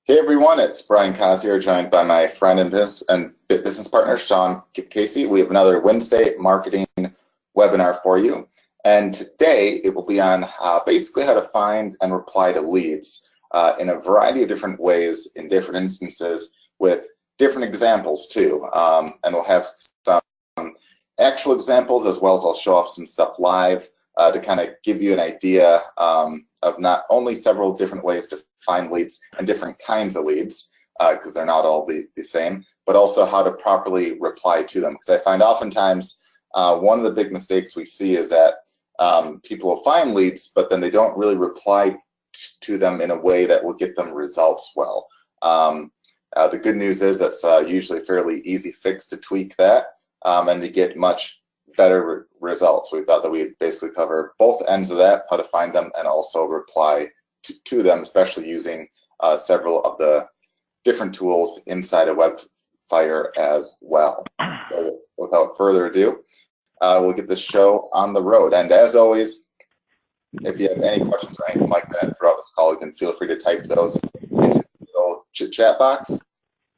Hey everyone, it's Brian Kaz here, joined by my friend and business partner, Sean Casey. We have another Wednesday marketing webinar for you. And today it will be on basically how to find and reply to leads in a variety of different ways, in different instances, with different examples too. And we'll have some actual examples, as well as I'll show off some stuff live to kind of give you an idea of not only several different ways to find leads and different kinds of leads, because they're not all the same, but also how to properly reply to them. Because I find oftentimes one of the big mistakes we see is that people will find leads, but then they don't really reply to them in a way that will get them results well. The good news is that's usually a fairly easy fix to tweak that and to get much better results. We thought that we'd basically cover both ends of that, how to find them and also reply to them, especially using several of the different tools inside of Webfire as well. So without further ado, we'll get this show on the road. And as always, if you have any questions or anything like that throughout this call, you can feel free to type those into the little chat box,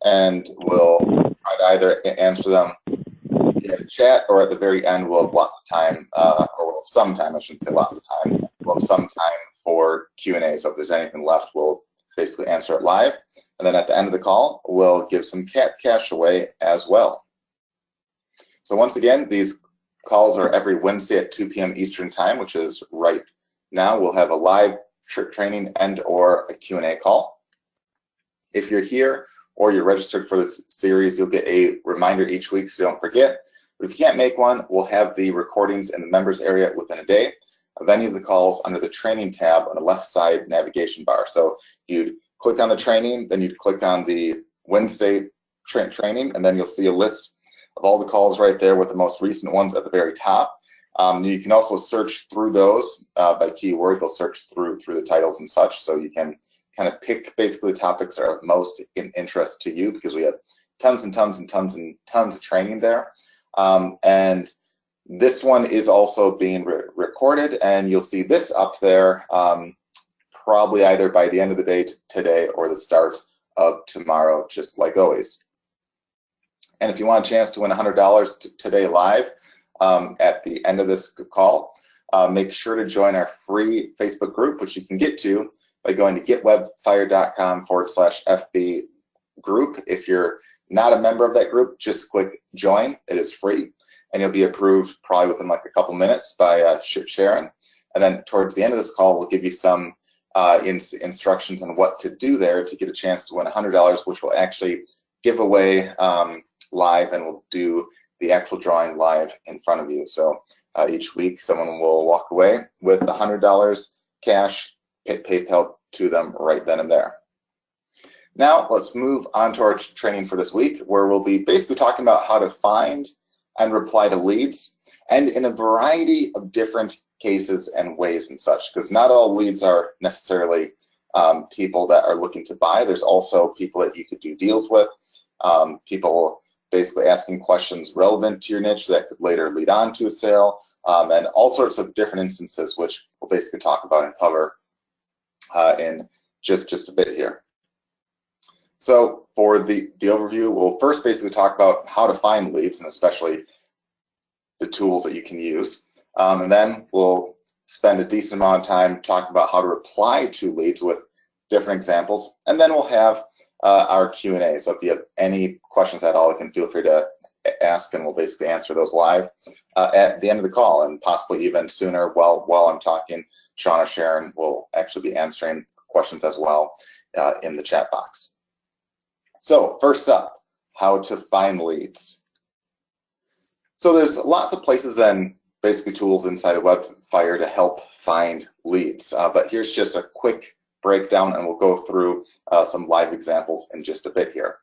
and we'll try to either answer them via the chat, or at the very end we'll have lots of time, or we'll have some time, I shouldn't say lots of time, we'll have some time for Q&A. So if there's anything left, we'll basically answer it live. And then at the end of the call, we'll give some cash away as well. So once again, these calls are every Wednesday at 2 p.m. Eastern time, which is right now. We'll have a live training and or a Q&A call. If you're here or you're registered for this series, you'll get a reminder each week, so don't forget. But if you can't make one, we'll have the recordings in the members area within a day of any of the calls under the training tab on the left side navigation bar. So you'd click on the training, then you'd click on the Wednesday training, and then you'll see a list of all the calls right there with the most recent ones at the very top. You can also search through those by keyword. They'll search through the titles and such, so you can kind of pick basically the topics that are of most interest to you, because we have tons and tons and tons and tons of training there. And this one is also being recorded, and you'll see this up there probably either by the end of the day today or the start of tomorrow, just like always. And if you want a chance to win $100 today live at the end of this call, make sure to join our free Facebook group, which you can get to by going to getwebfire.com/FB group. If you're not a member of that group, just click join. It is free, and you'll be approved probably within like a couple minutes by Sharon. And then towards the end of this call, we'll give you some instructions on what to do there to get a chance to win $100, which we'll actually give away live, and we'll do the actual drawing live in front of you. So each week, someone will walk away with $100 cash, PayPal to them right then and there. Now let's move on to our training for this week, where we'll be basically talking about how to find and reply to leads, and in a variety of different cases and ways and such, because not all leads are necessarily people that are looking to buy. There's also people that you could do deals with, people basically asking questions relevant to your niche that could later lead on to a sale, and all sorts of different instances, which we'll basically talk about and cover in just a bit here. So for the overview, we'll first basically talk about how to find leads, and especially the tools that you can use. And then we'll spend a decent amount of time talking about how to reply to leads with different examples. And then we'll have our Q&A. So if you have any questions at all, you can feel free to ask, and we'll basically answer those live at the end of the call, and possibly even sooner while I'm talking. Sean or Sharon will actually be answering questions as well in the chat box. So first up, how to find leads. So there's lots of places and basically tools inside of Webfire to help find leads, but here's just a quick breakdown, and we'll go through some live examples in just a bit here.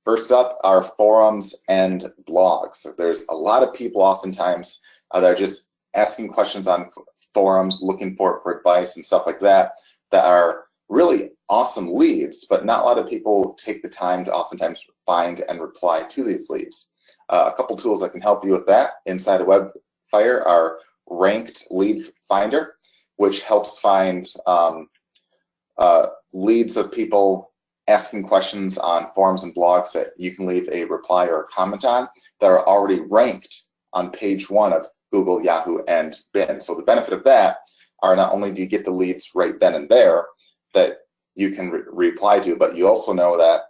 First up are forums and blogs. There's a lot of people oftentimes that are just asking questions on forums, looking for advice and stuff like that, that are really awesome leads, but not a lot of people take the time to oftentimes find and reply to these leads. A couple tools that can help you with that inside of Webfire are Ranked Lead Finder, which helps find leads of people asking questions on forums and blogs that you can leave a reply or a comment on that are already ranked on page 1 of Google, Yahoo, and Bing. So the benefit of that are not only do you get the leads right then and there that you can reply to, but you also know that,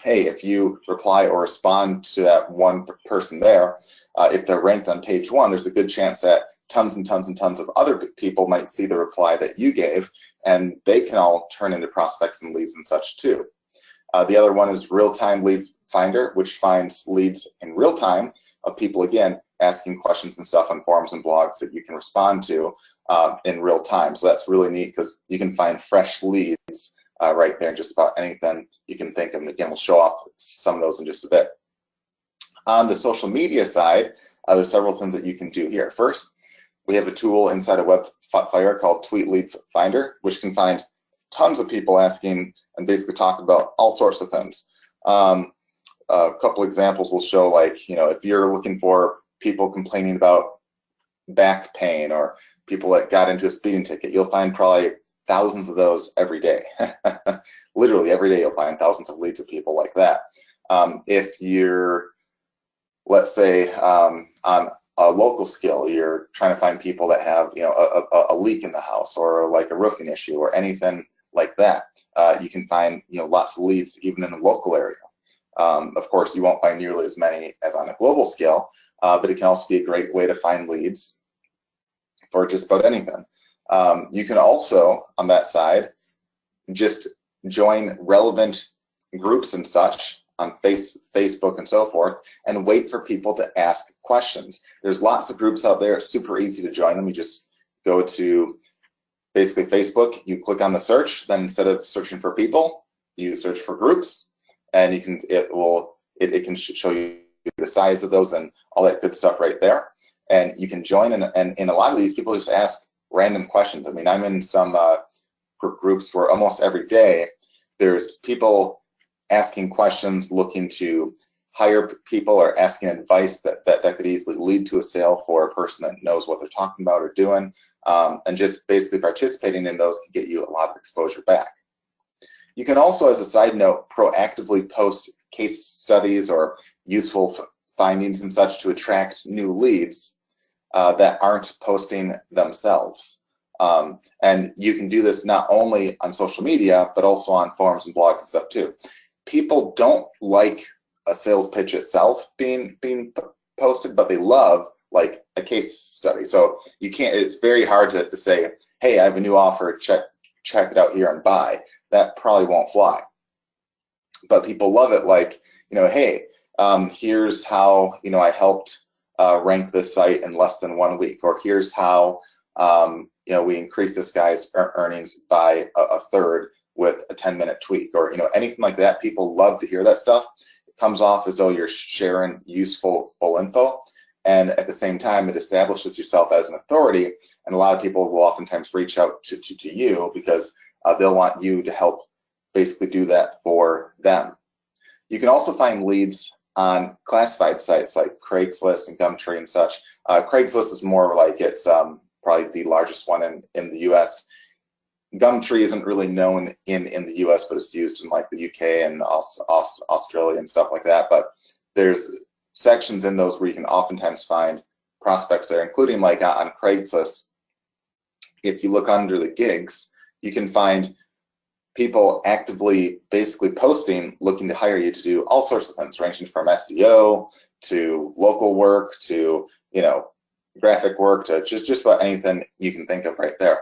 hey, if you reply or respond to that one person there, if they're ranked on page 1, there's a good chance that tons and tons and tons of other people might see the reply that you gave, and they can all turn into prospects and leads and such too. The other one is Real-Time Lead Finder, which finds leads in real time of people, again, asking questions and stuff on forums and blogs that you can respond to in real time. So that's really neat because you can find fresh leads right there, just about anything you can think of. And again, we'll show off some of those in just a bit. On the social media side, there's several things that you can do here. First, we have a tool inside of Webfire called Tweet Lead Finder, which can find tons of people asking and basically talk about all sorts of things. A couple examples will show, like, if you're looking for people complaining about back pain or people that got into a speeding ticket, you'll find probably thousands of those every day. Literally every day you'll find thousands of leads of people like that. If you're, let's say, on a local scale, you're trying to find people that have a leak in the house or like a roofing issue or anything like that, you can find lots of leads even in a local area. Of course, you won't find nearly as many as on a global scale, but it can also be a great way to find leads for just about anything. You can also, on that side, just join relevant groups and such on Facebook and so forth, and wait for people to ask questions. There's lots of groups out there. It's super easy to join them. You just go to basically Facebook, you click on the search, then instead of searching for people, you search for groups, and it can show you the size of those and all that good stuff right there. And you can join, and in a lot of these, people just ask random questions. I mean, I'm in some groups where almost every day there's people asking questions, looking to hire people or asking advice that could easily lead to a sale for a person that knows what they're talking about or doing, and just basically participating in those can get you a lot of exposure back. You can also, as a side note, proactively post case studies or useful findings and such to attract new leads that aren't posting themselves. And you can do this not only on social media, but also on forums and blogs and stuff too. People don't like a sales pitch itself being posted, but they love like a case study. So you can't, it's very hard to say, hey, I have a new offer, check it out here and buy. That probably won't fly. But people love it, like, hey, here's how I helped rank this site in less than 1 week, or here's how we increased this guy's earnings by a third with a 10-minute tweak, or anything like that. People love to hear that stuff. It comes off as though you're sharing useful full info, and at the same time it establishes yourself as an authority, and a lot of people will oftentimes reach out to you because they'll want you to help basically do that for them. You can also find leads on classified sites like Craigslist and Gumtree and such. Craigslist is more like it's probably the largest one in the US. Gumtree isn't really known in the US, but it's used in like the UK and Australia and stuff like that. But there's sections in those where you can oftentimes find prospects there, including like on Craigslist. If you look under the gigs, you can find people actively basically posting, looking to hire you to do all sorts of things, ranging from SEO to local work to graphic work to just about anything you can think of right there.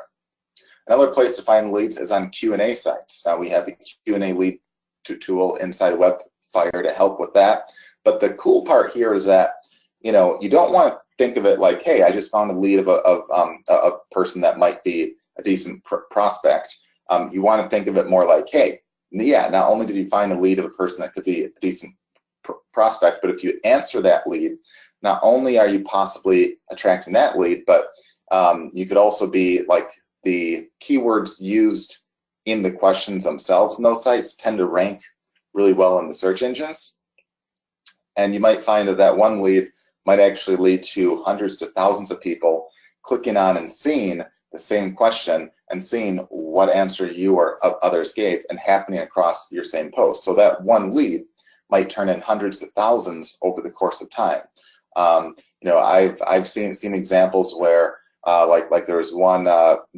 Another place to find leads is on Q&A sites. Now we have a Q&A lead tool inside Webfire to help with that. But the cool part here is that you don't want to think of it like, hey, I just found a lead of a person that might be a decent prospect. You want to think of it more like, hey, yeah, not only did you find a lead of a person that could be a decent prospect, but if you answer that lead, not only are you possibly attracting that lead, but you could also be like the keywords used in the questions themselves in those sites tend to rank really well in the search engines. And you might find that one lead might actually lead to hundreds to thousands of people clicking on and seeing the same question and seeing what answer you or others gave and happening across your same post. So that one lead might turn in hundreds of thousands over the course of time. You know, I've seen examples where like there was one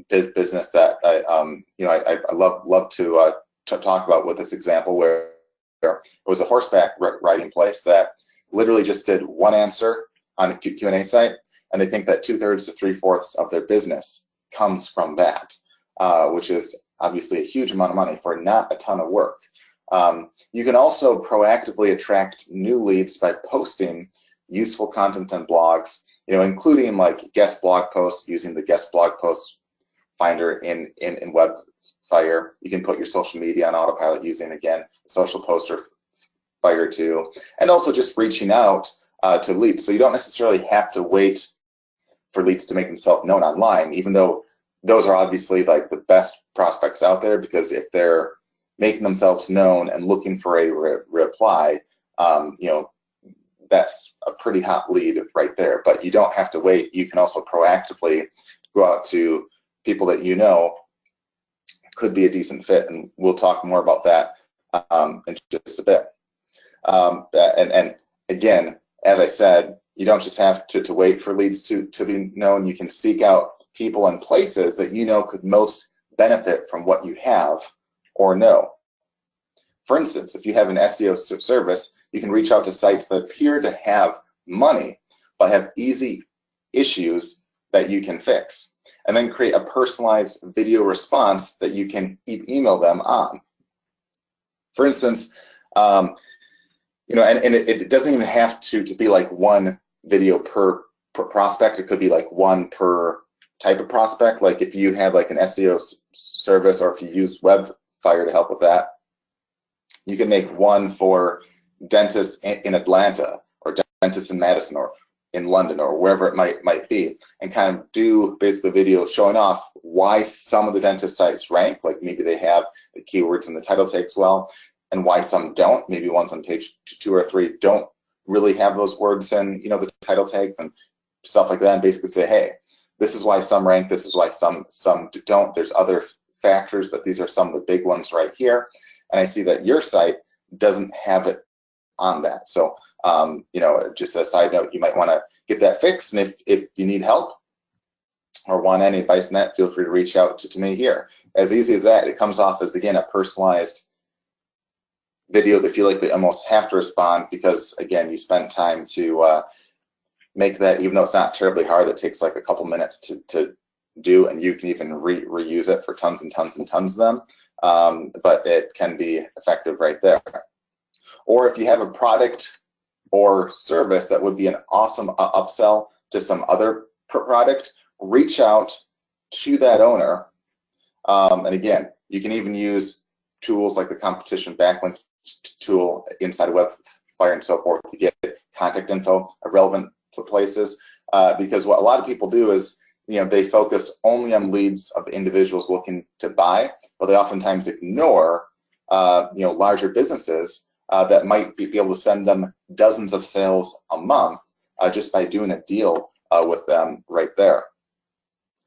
business that I love to talk about with this example where it was a horseback riding place that literally just did one answer on a Q&A site, and they think that 2/3 to 3/4 of their business comes from that, which is obviously a huge amount of money for not a ton of work. You can also proactively attract new leads by posting useful content on blogs, you know, including like guest blog posts using the guest blog post finder in Webfire. You can put your social media on autopilot using, again, social poster Fire too, and also just reaching out to leads. So you don't necessarily have to wait for leads to make themselves known online, even though those are obviously like the best prospects out there, because if they're making themselves known and looking for a reply, you know, that's a pretty hot lead right there. But you don't have to wait. You can also proactively go out to people that you know could be a decent fit, and we'll talk more about that in just a bit. And again, as I said, you don't just have to wait for leads to be known. You can seek out people and places that you know could most benefit from what you have or know. For instance, if you have an SEO service, you can reach out to sites that appear to have money but have easy issues that you can fix, and then create a personalized video response that you can email them on. For instance, you know, and it doesn't even have to be like one video per prospect. It could be like one per type of prospect. Like if you have like an SEO service, or if you use Webfire to help with that, you can make one for dentists in Atlanta, or dentists in Madison, or in London, or wherever it might be, and kind of do basically video showing off why some of the dentist sites rank, like maybe they have the keywords and the title tags well, and why some don't. Maybe ones on page 2 or 3 don't really have those words and, you know, the title tags and stuff like that, and basically say, hey, this is why some rank, this is why some don't. There's other factors, but these are some of the big ones right here, and I see that your site doesn't have it on that. So you know, just a side note, you might want to get that fixed, and if you need help or want any advice on that, feel free to reach out to me here. As easy as that. It comes off as, again, a personalized video that feel like they almost have to respond, because again, you spent time to make that, even though it's not terribly hard. That takes like a couple minutes to do, and you can even reuse it for tons and tons and tons of them, but it can be effective right there. Or if you have a product or service that would be an awesome upsell to some other product, reach out to that owner, and again, you can even use tools like the competition backlink tool inside of Webfire and so forth to get contact info of relevant places, because what a lot of people do is, you know, they focus only on leads of individuals looking to buy, but they oftentimes ignore you know, larger businesses that might be able to send them dozens of sales a month just by doing a deal with them right there.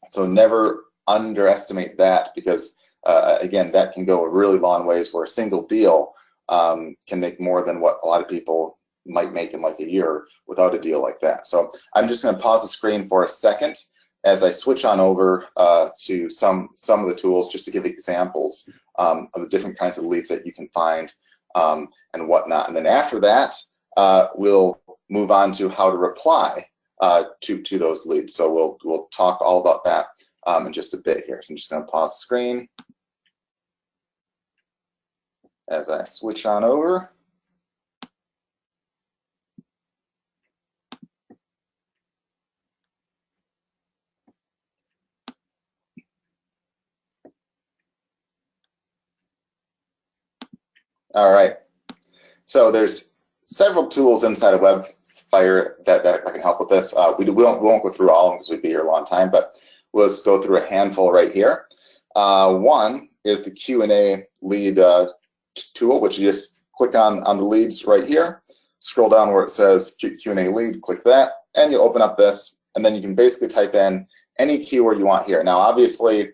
So never underestimate that, because again, that can go a really long ways, where a single deal can make more than what a lot of people might make in like a year without a deal like that. So I'm just going to pause the screen for a second as I switch on over to some of the tools, just to give examples of the different kinds of leads that you can find and whatnot. And then after that, we'll move on to how to reply to those leads. So we'll talk all about that in just a bit here. So I'm just going to pause the screen as I switch on over. All right. So there's several tools inside of Webfire that can help with this. We won't go through all of them because we'd be here a long time, but we'll just go through a handful right here. One is the Q&A lead tool, which you just click on the leads right here. scroll down where it says Q&A lead, click that, and you open up this, and then you can basically type in any keyword you want here. Now, obviously,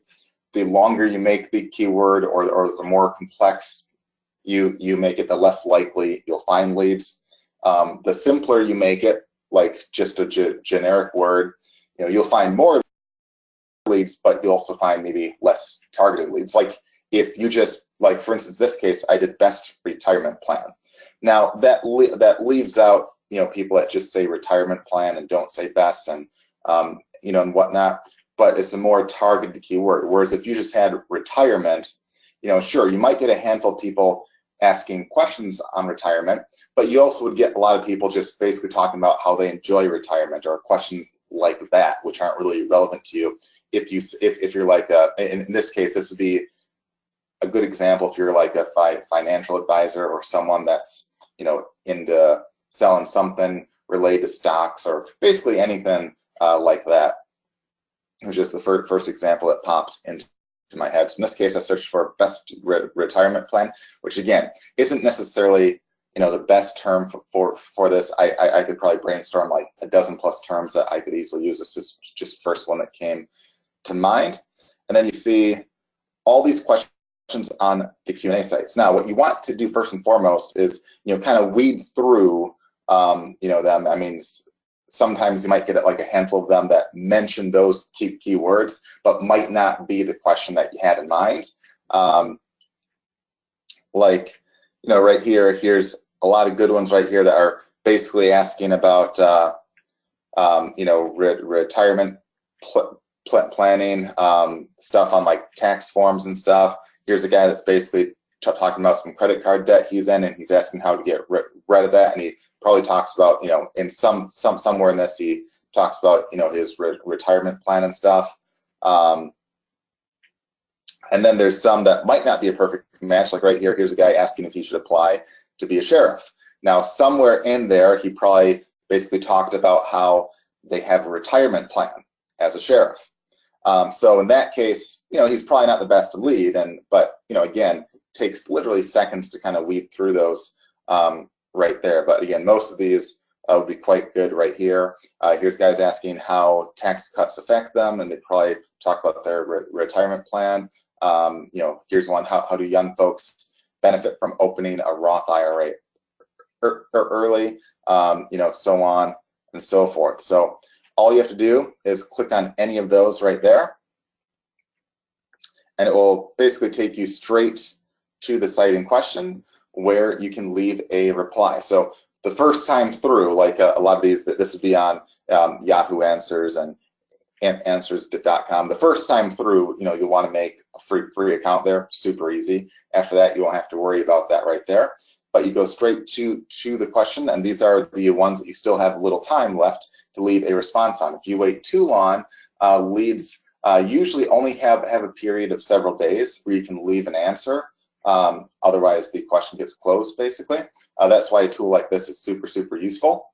the longer you make the keyword or the more complex you make it, the less likely you'll find leads. The simpler you make it, like just a generic word, you'll find more leads, but you'll also find maybe less targeted leads. Like if you just, like for instance, this case, I did best retirement plan. Now that leaves out people that just say retirement plan and don't say best and and whatnot. But it's a more targeted keyword. Whereas if you just had retirement, sure, you might get a handful of people asking questions on retirement, but you also would get a lot of people just basically talking about how they enjoy retirement or questions like that, which aren't really relevant to you. If you're like in this case, this would be a good example if you're like a financial advisor or someone that's into selling something related to stocks or basically anything like that. It was just the first example that popped into my head. So in this case, I searched for best retirement plan, which again isn't necessarily the best term for this. I could probably brainstorm like a dozen plus terms that I could easily use. This is just the first one that came to mind. And then you see all these questions on the Q&A sites. Now, what you want to do first and foremost is kind of weed through them. I mean, sometimes you might get like a handful of them that mention those keywords, but might not be the question that you had in mind. Right here, here's a lot of good ones right here that are basically asking about, retirement planning, stuff on like tax forms and stuff. Here's a guy that's basically talking about some credit card debt he's in, and he's asking how to get rid of that. And he probably talks about, in somewhere in this, he talks about, his retirement plan and stuff. And then there's some that might not be a perfect match. Like right here, here's a guy asking if he should apply to be a sheriff. Now, somewhere in there, he probably basically talked about how they have a retirement plan as a sheriff. So in that case, he's probably not the best to lead, but again, takes literally seconds to kind of weed through those right there. But again, most of these would be quite good right here. Here's guys asking how tax cuts affect them, and they probably talk about their retirement plan. Here's one: how do young folks benefit from opening a Roth IRA early? So on and so forth. So all you have to do is click on any of those right there, and it will basically take you straight to the site in question where you can leave a reply. So the first time through, like a lot of these, this would be on Yahoo Answers and Answers.com. The first time through, you'll want to make a free account there. Super easy. After that, you won't have to worry about that right there. But you go straight to the question, and these are the ones that you still have a little time left to leave a response on. If you wait too long, leads usually only have a period of several days where you can leave an answer. Otherwise, the question gets closed, basically. That's why a tool like this is super, super useful.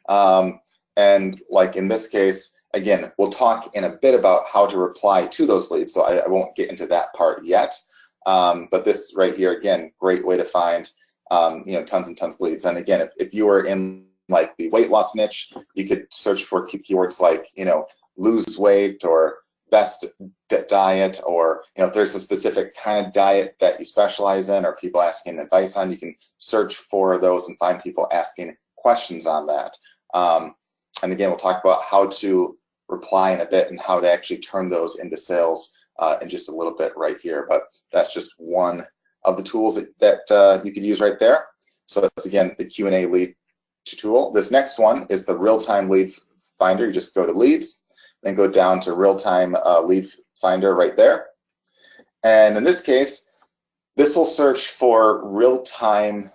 And like in this case, again, we'll talk in a bit about how to reply to those leads, so I won't get into that part yet. But this right here, again, great way to find tons and tons of leads. And again, if you were in like the weight loss niche, you could search for keywords like lose weight or best diet, or if there's a specific kind of diet that you specialize in or people asking advice on, you can search for those and find people asking questions on that. And again, we'll talk about how to reply in a bit and how to actually turn those into sales in just a little bit right here. But that's just one of the tools that you could use right there. So that's, again, the Q&A lead tool. This next one is the real-time lead finder. You just go to leads, then go down to real-time lead finder right there. And in this case, this will search for real-time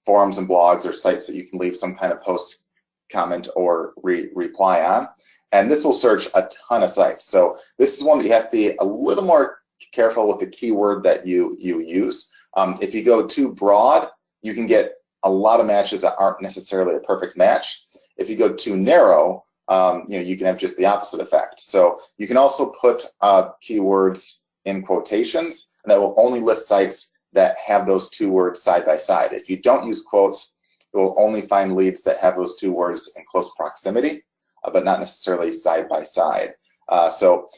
forums and blogs or sites that you can leave some kind of post, comment, or reply on. And this will search a ton of sites. So this is one that you have to be a little more careful with the keyword that you use. If you go too broad, you can get a lot of matches that aren't necessarily a perfect match. If you go too narrow, you can have just the opposite effect. So you can also put keywords in quotations, and that will only list sites that have those two words side by side. If you don't use quotes, it will only find leads that have those two words in close proximity, but not necessarily side by side. So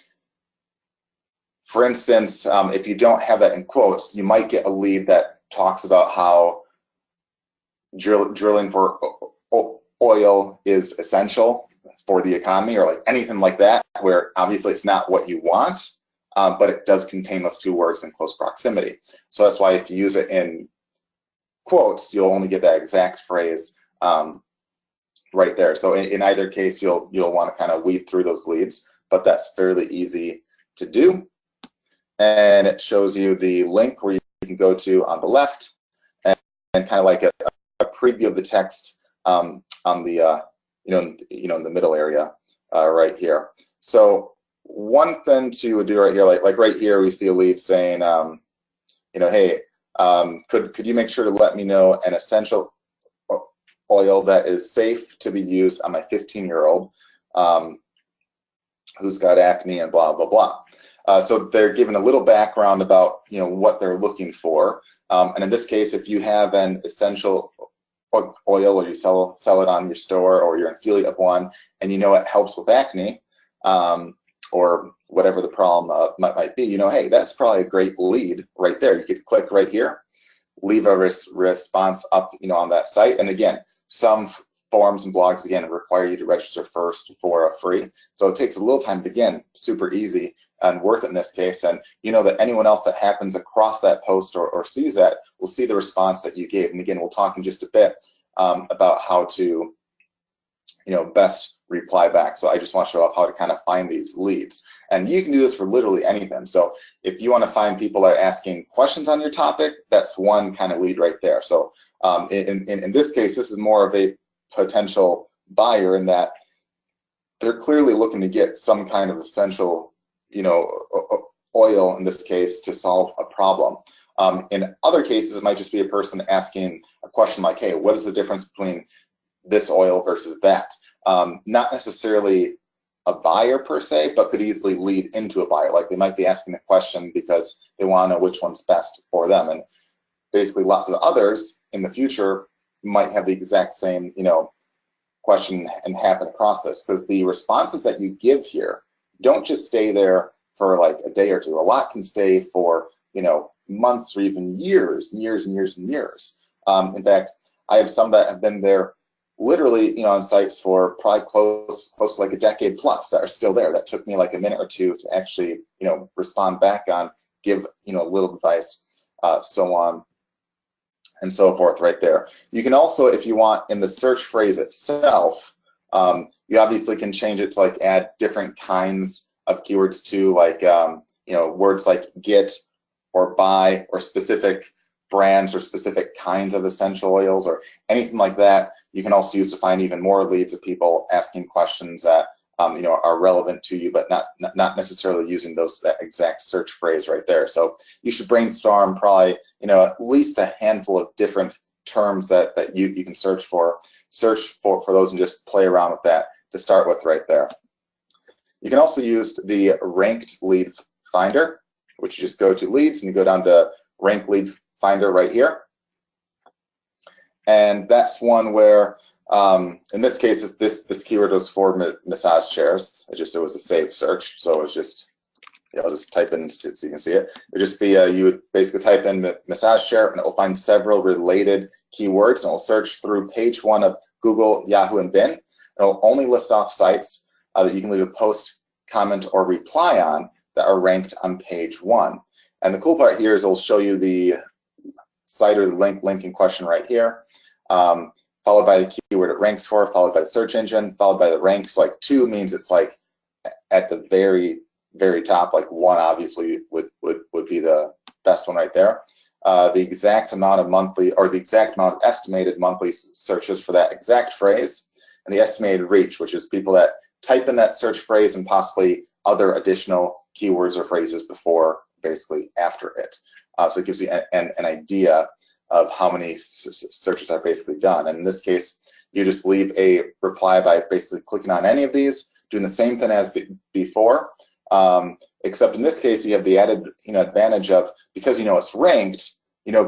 for instance, if you don't have that in quotes, you might get a lead that talks about how drilling for oil is essential for the economy, or like anything like that, where obviously it's not what you want, but it does contain those two words in close proximity. So that's why if you use it in quotes, you'll only get that exact phrase right there. So in either case, you'll want to kind of weed through those leads, but that's fairly easy to do. And it shows you the link where you can go to on the left, and kind of like a preview of the text on the in the middle area right here. So one thing to do right here, like right here, we see a lead saying, hey, could you make sure to let me know an essential oil that is safe to be used on my 15-year-old who's got acne and blah blah blah. So they're given a little background about what they're looking for, and in this case, if you have an essential oil, or you sell it on your store, or you're an affiliate of one, and it helps with acne, or whatever the problem might be, hey, that's probably a great lead right there. You could click right here, leave a response up on that site. And again, some forums and blogs again require you to register first for a free, so it takes a little time. But again, super easy and worth it in this case. And that anyone else that happens across that post or sees that will see the response that you gave. And again, we'll talk in just a bit about how to best reply back. So I just want to show off how to kind of find these leads, and you can do this for literally anything. So if you want to find people that are asking questions on your topic, that's one kind of lead right there. So in this case, this is more of a potential buyer, in that they're clearly looking to get some kind of essential oil, in this case, to solve a problem. In other cases, it might just be a person asking a question like, hey, what is the difference between this oil versus that? Not necessarily a buyer per se, but could easily lead into a buyer. Like they might be asking a question because they want to know which one's best for them. And basically lots of others in the future might have the exact same question and happen across this, because the responses that you give here don't just stay there for like a day or two. A lot can stay for months or even years and years and years and years. In fact, I have some that have been there literally on sites for probably close to like a decade plus, that are still there, that took me like a minute or two to actually respond back on, give a little advice, so on and so forth right there. You can also, if you want, in the search phrase itself, you obviously can change it to like add different kinds of keywords too, like words like get or buy, or specific brands or specific kinds of essential oils, or anything like that. You can also use to find even more leads of people asking questions that are relevant to you, but not necessarily using that exact search phrase right there. So you should brainstorm probably at least a handful of different terms that you can search for those, and just play around with that to start with right there. You can also use the ranked lead finder, which you just go to leads and you go down to ranked lead finder right here. And that's one where in this case, this keyword was for massage chairs. It was a safe search, so it's just I'll just type in so you can see it. It would just be you would basically type in massage chair, and it will find several related keywords, and it will search through page 1 of Google, Yahoo, and Bing. It will only list off sites that you can leave a post, comment, or reply on that are ranked on page 1. And the cool part here is it will show you the site or the link in question right here, followed by the keyword it ranks for, followed by the search engine, followed by the rank. So like 2 means it's like at the very top. Like 1 obviously would be the best one right there. The exact amount of monthly, or the exact amount of estimated monthly searches for that exact phrase, and the estimated reach, which is people that type in that search phrase and possibly other additional keywords or phrases before, basically after it. So it gives you an idea of how many searches are basically done. And in this case, you just leave a reply by basically clicking on any of these, doing the same thing as before, except in this case, you have the added advantage of, because it's ranked,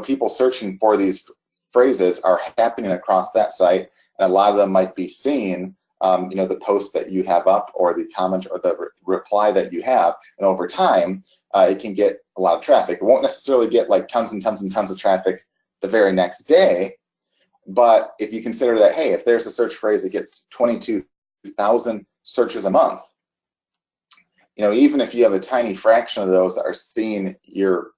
people searching for these phrases are happening across that site, and a lot of them might be seeing the post that you have up, or the comment, or the reply that you have, and over time it can get a lot of traffic. It won't necessarily get like tons and tons and tons of traffic the very next day, but if you consider that, hey, if there's a search phrase that gets 22,000 searches a month, even if you have a tiny fraction of those that are seeing your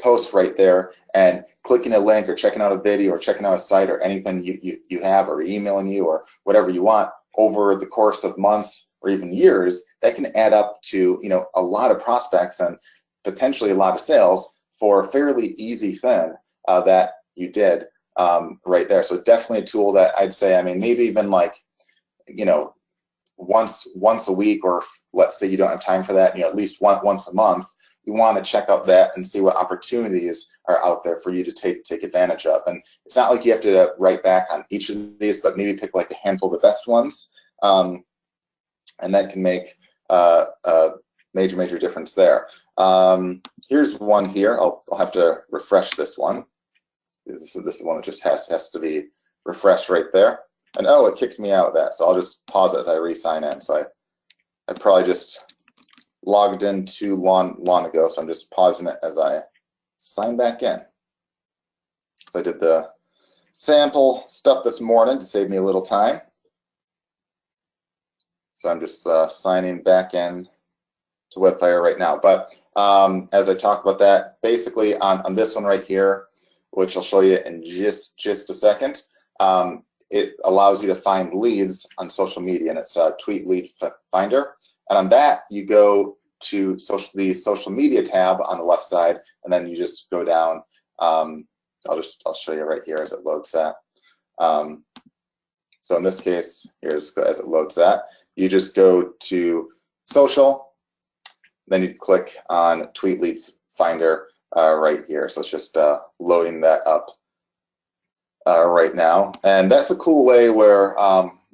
post right there and clicking a link or checking out a video or checking out a site or anything you have, or emailing you or whatever you want, over the course of months or even years, that can add up to a lot of prospects and potentially a lot of sales for a fairly easy thing that you did right there. So definitely a tool that I'd say, maybe even like once a week, or let's say you don't have time for that, at least once a month, you want to check out that and see what opportunities are out there for you to take advantage of. And it's not like you have to write back on each of these, but maybe pick like a handful of the best ones, and that can make a major difference there. Here's one here. I'll have to refresh this one. This is one that just has to be refreshed right there. And oh, it kicked me out of that, so I'll just pause it as I re-sign in. So I probably just logged in too long ago, so I'm just pausing it as I sign back in. So I did the sample stuff this morning to save me a little time. So I'm just signing back in to Webfire right now. But as I talk about that, basically on this one right here, which I'll show you in just a second, it allows you to find leads on social media, and it's a Tweet Lead Finder. And on that, you go to the social media tab on the left side, and then you just go down. I'll show you right here as it loads that. So in this case, here's as it loads that, you just go to social, then you click on Tweet Lead Finder right here. So it's just loading that up right now, and that's a cool way where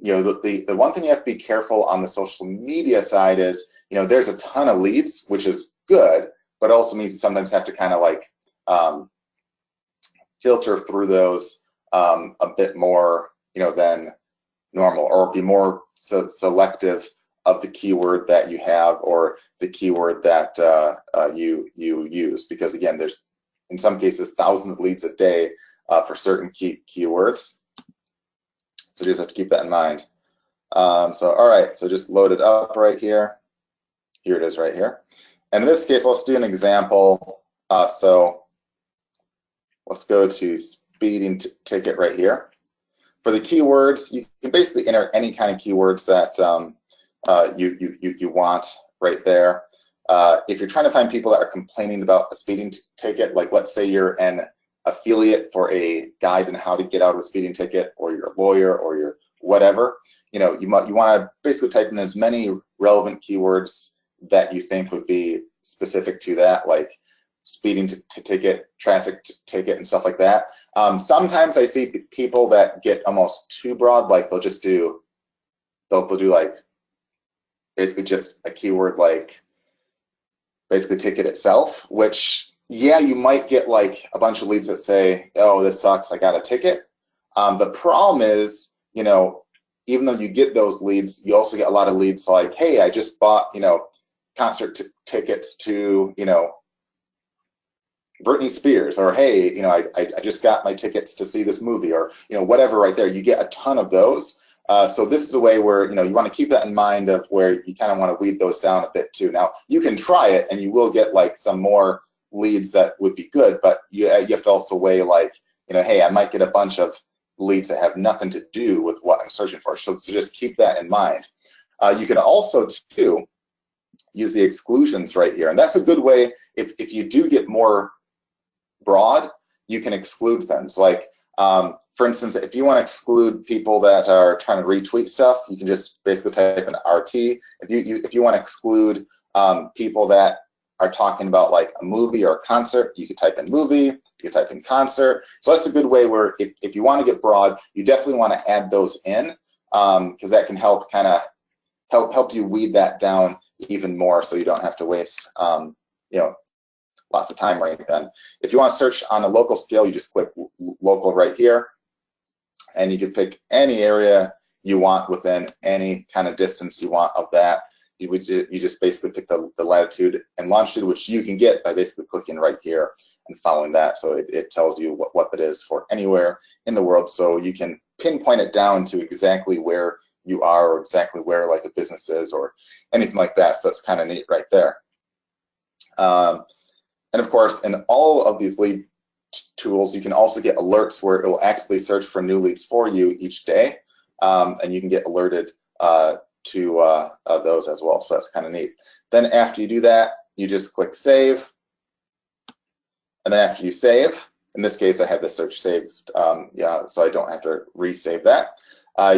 the one thing you have to be careful on the social media side is there's a ton of leads, which is good, but also means you sometimes have to kind of like filter through those a bit more than normal, or be more selective of the keyword that you have, or the keyword that you use, because again, there's in some cases thousands of leads a day for certain keywords. So you just have to keep that in mind. So all right, so just load it up right here. Here it is right here. And in this case, let's do an example. So let's go to speeding ticket right here. For the keywords, you can basically enter any kind of keywords that you want right there. If you're trying to find people that are complaining about a speeding ticket, like let's say you're an affiliate for a guide on how to get out of a speeding ticket, or you're a lawyer, or you're whatever, you want to basically type in as many relevant keywords that you think would be specific to that, like speeding ticket, traffic ticket, and stuff like that. Sometimes I see people that get almost too broad, like they'll do like basically just a keyword like basically ticket itself, which, yeah, you might get like a bunch of leads that say, oh, this sucks, I got a ticket. The problem is, even though you get those leads, you also get a lot of leads like, hey, I just bought, concert tickets to, Britney Spears, or hey, I just got my tickets to see this movie, or whatever right there. You get a ton of those. So this is a way where you want to keep that in mind, of where you kind of want to weed those down a bit too. Now you can try it, and you will get like some more leads that would be good, but you have to also weigh like, hey, I might get a bunch of leads that have nothing to do with what I'm searching for. So just keep that in mind. You can also too use the exclusions right here, and that's a good way. If you do get more broad, you can exclude things like, for instance, if you want to exclude people that are trying to retweet stuff, you can just basically type in RT. If you want to exclude people that are talking about like a movie or a concert, you could type in movie, you could type in concert. So that's a good way where if you want to get broad, you definitely want to add those in, because that can help kind of help you weed that down even more, so you don't have to waste lots of time right then. If you want to search on a local scale, you just click local right here, and you can pick any area you want within any kind of distance you want of that. You just basically pick the latitude and longitude, which you can get by basically clicking right here and following that. So it tells you what that is for anywhere in the world, so you can pinpoint it down to exactly where you are, or exactly where like a business is, or anything like that. So it's kind of neat right there. And of course, in all of these lead tools, you can also get alerts where it will actively search for new leads for you each day, and you can get alerted to those as well. So that's kind of neat. Then after you do that, you just click save, and then after you save, in this case I have the search saved, yeah, so I don't have to resave that.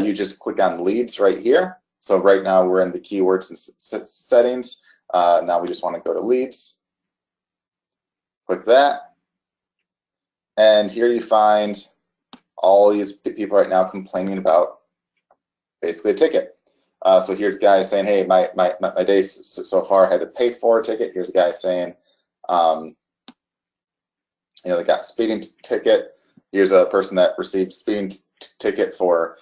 You just click on leads right here. So right now we're in the keywords and settings. Now we just want to go to leads. Click that, and here you find all these people right now complaining about basically a ticket. So here's guys saying, hey, my day so far I had to pay for a ticket. Here's a guy saying, you know, they got a speeding ticket. Here's a person that received speeding ticket for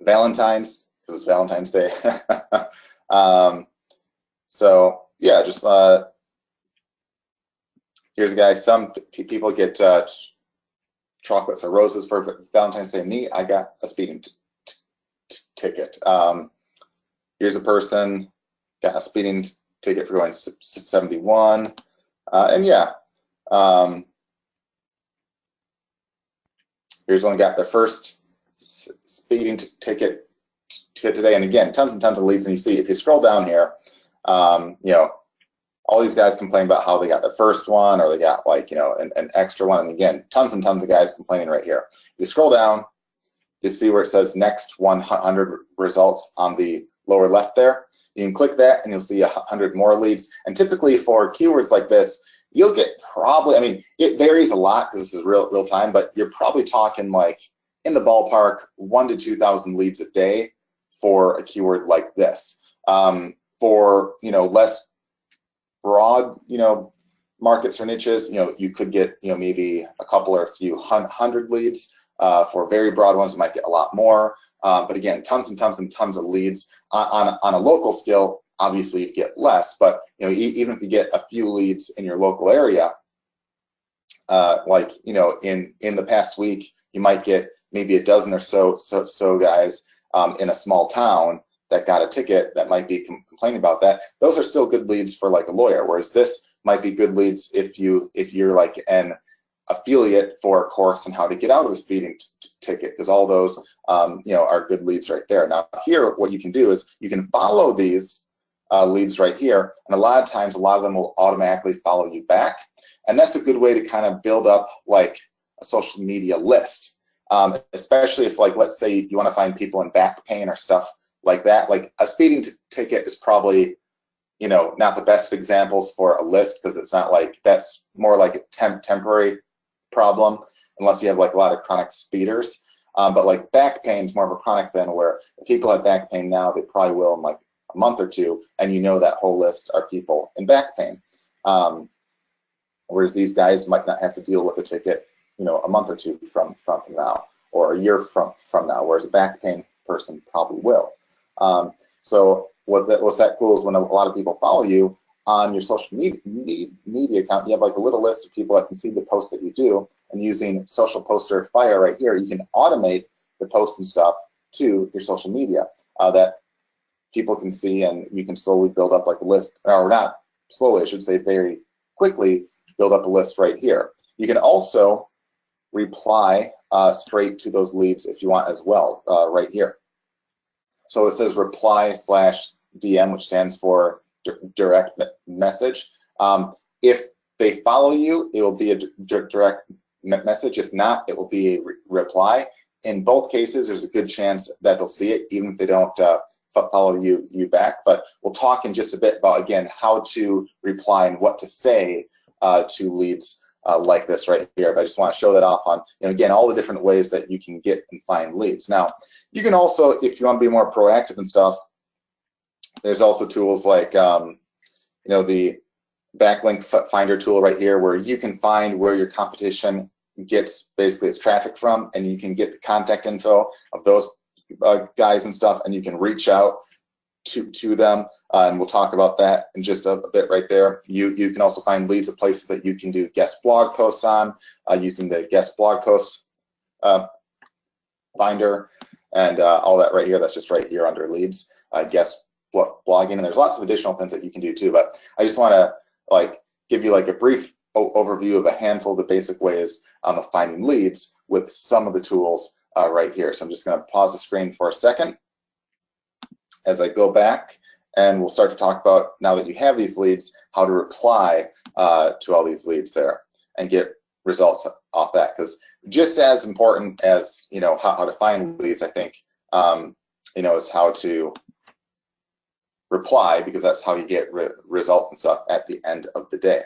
Valentine's, because it's Valentine's Day. So yeah, just here's a guy. Some people get chocolates or roses for Valentine's Day. Me, I got a speeding ticket. Here's a person got a speeding ticket for going 71, and yeah. Here's one got their first speeding ticket today, and again, tons and tons of leads. And you see, if you scroll down here, you know, all these guys complain about how they got the first one, or they got, like, you know, an extra one. And again, tons and tons of guys complaining right here. You scroll down, you see where it says next 100 results on the lower left there. You can click that and you'll see 100 more leads. And typically for keywords like this, you'll get probably, I mean, it varies a lot because this is real time, but you're probably talking like in the ballpark 1,000 to 2,000 leads a day for a keyword like this. For, you know, less broad, you know, markets or niches, you know, you could get, you know, maybe a couple or a few hundred leads. For very broad ones, you might get a lot more. But again, tons and tons and tons of leads. On a local scale, obviously you get less, but, you know, even if you get a few leads in your local area, like, you know, in the past week, you might get maybe a dozen or so guys in a small town that got a ticket that might be complaining about that. Those are still good leads for like a lawyer, whereas this might be good leads if you're like an affiliate for a course on how to get out of a speeding ticket, because all those you know, are good leads right there. Now here, what you can do is you can follow these leads right here, and a lot of times a lot of them will automatically follow you back, and that's a good way to kind of build up like a social media list, especially if, like, let's say you want to find people in back pain or stuff like that. Like a speeding ticket is probably, you know, not the best of examples for a list, because it's not like, that's more like a temporary problem unless you have like a lot of chronic speeders. But like back pain is more of a chronic thing, where if people have back pain now, they probably will in like a month or two, and you know that whole list are people in back pain. Whereas these guys might not have to deal with a ticket, you know, a month or two from now, or a year from now, whereas a back pain person probably will. So what's that cool is when a lot of people follow you on your social media account, you have like a little list of people that can see the posts that you do, and using Social Poster Fire right here, you can automate the posts and stuff to your social media that people can see, and you can slowly build up like a list, or not slowly, I should say very quickly, build up a list right here. You can also reply straight to those leads if you want as well, right here. So it says reply/DM, which stands for direct message. If they follow you, it will be a direct message. If not, it will be a reply. In both cases, there's a good chance that they'll see it, even if they don't follow you back. But we'll talk in just a bit about, again, how to reply and what to say to leads like this right here. But I just want to show that off on, you know, again, all the different ways that you can get and find leads. Now, you can also, if you want to be more proactive and stuff, there's also tools like, you know, the backlink finder tool right here, where you can find where your competition gets basically its traffic from, and you can get the contact info of those guys and stuff, and you can reach out to them, and we'll talk about that in just a bit right there. You can also find leads of places that you can do guest blog posts on using the guest blog post finder, and all that right here. That's just right here under leads, guest blogging, and there's lots of additional things that you can do too. But I just want to give you a brief overview of a handful of the basic ways of finding leads with some of the tools right here. So I'm just going to pause the screen for a second as I go back, and we'll start to talk about, now that you have these leads, how to reply to all these leads there and get results off that. Because just as important as how to find leads, I think is how to reply, because that's how you get results and stuff at the end of the day.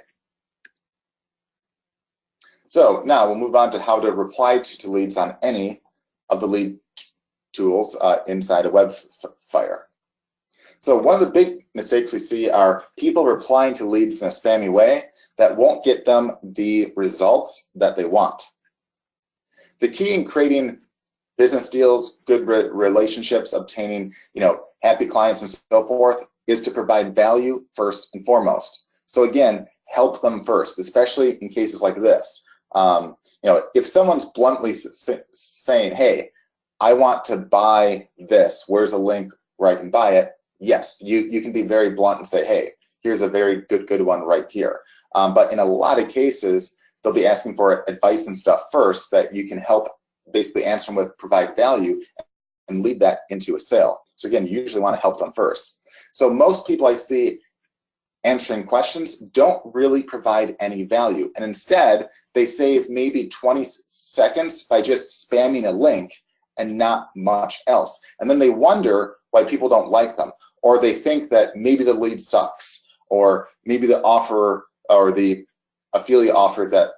So now we'll move on to how to reply to leads on any of the lead tools inside of Webfire. So one of the big mistakes we see are people replying to leads in a spammy way that won't get them the results that they want. The key in creating business deals, good relationships, obtaining happy clients and so forth, is to provide value first and foremost. So again, help them first, especially in cases like this. If someone's bluntly saying, hey, I want to buy this, where's a link where I can buy it? Yes, you can be very blunt and say, hey, here's a very good one right here. But in a lot of cases, they'll be asking for advice and stuff first that you can help basically answer them with, provide value, and lead that into a sale. So again, you usually want to help them first. So most people I see answering questions don't really provide any value, and instead they save maybe 20 seconds by just spamming a link and not much else. And then they wonder why people don't like them, or they think that maybe the lead sucks, or maybe the offer or the affiliate offer that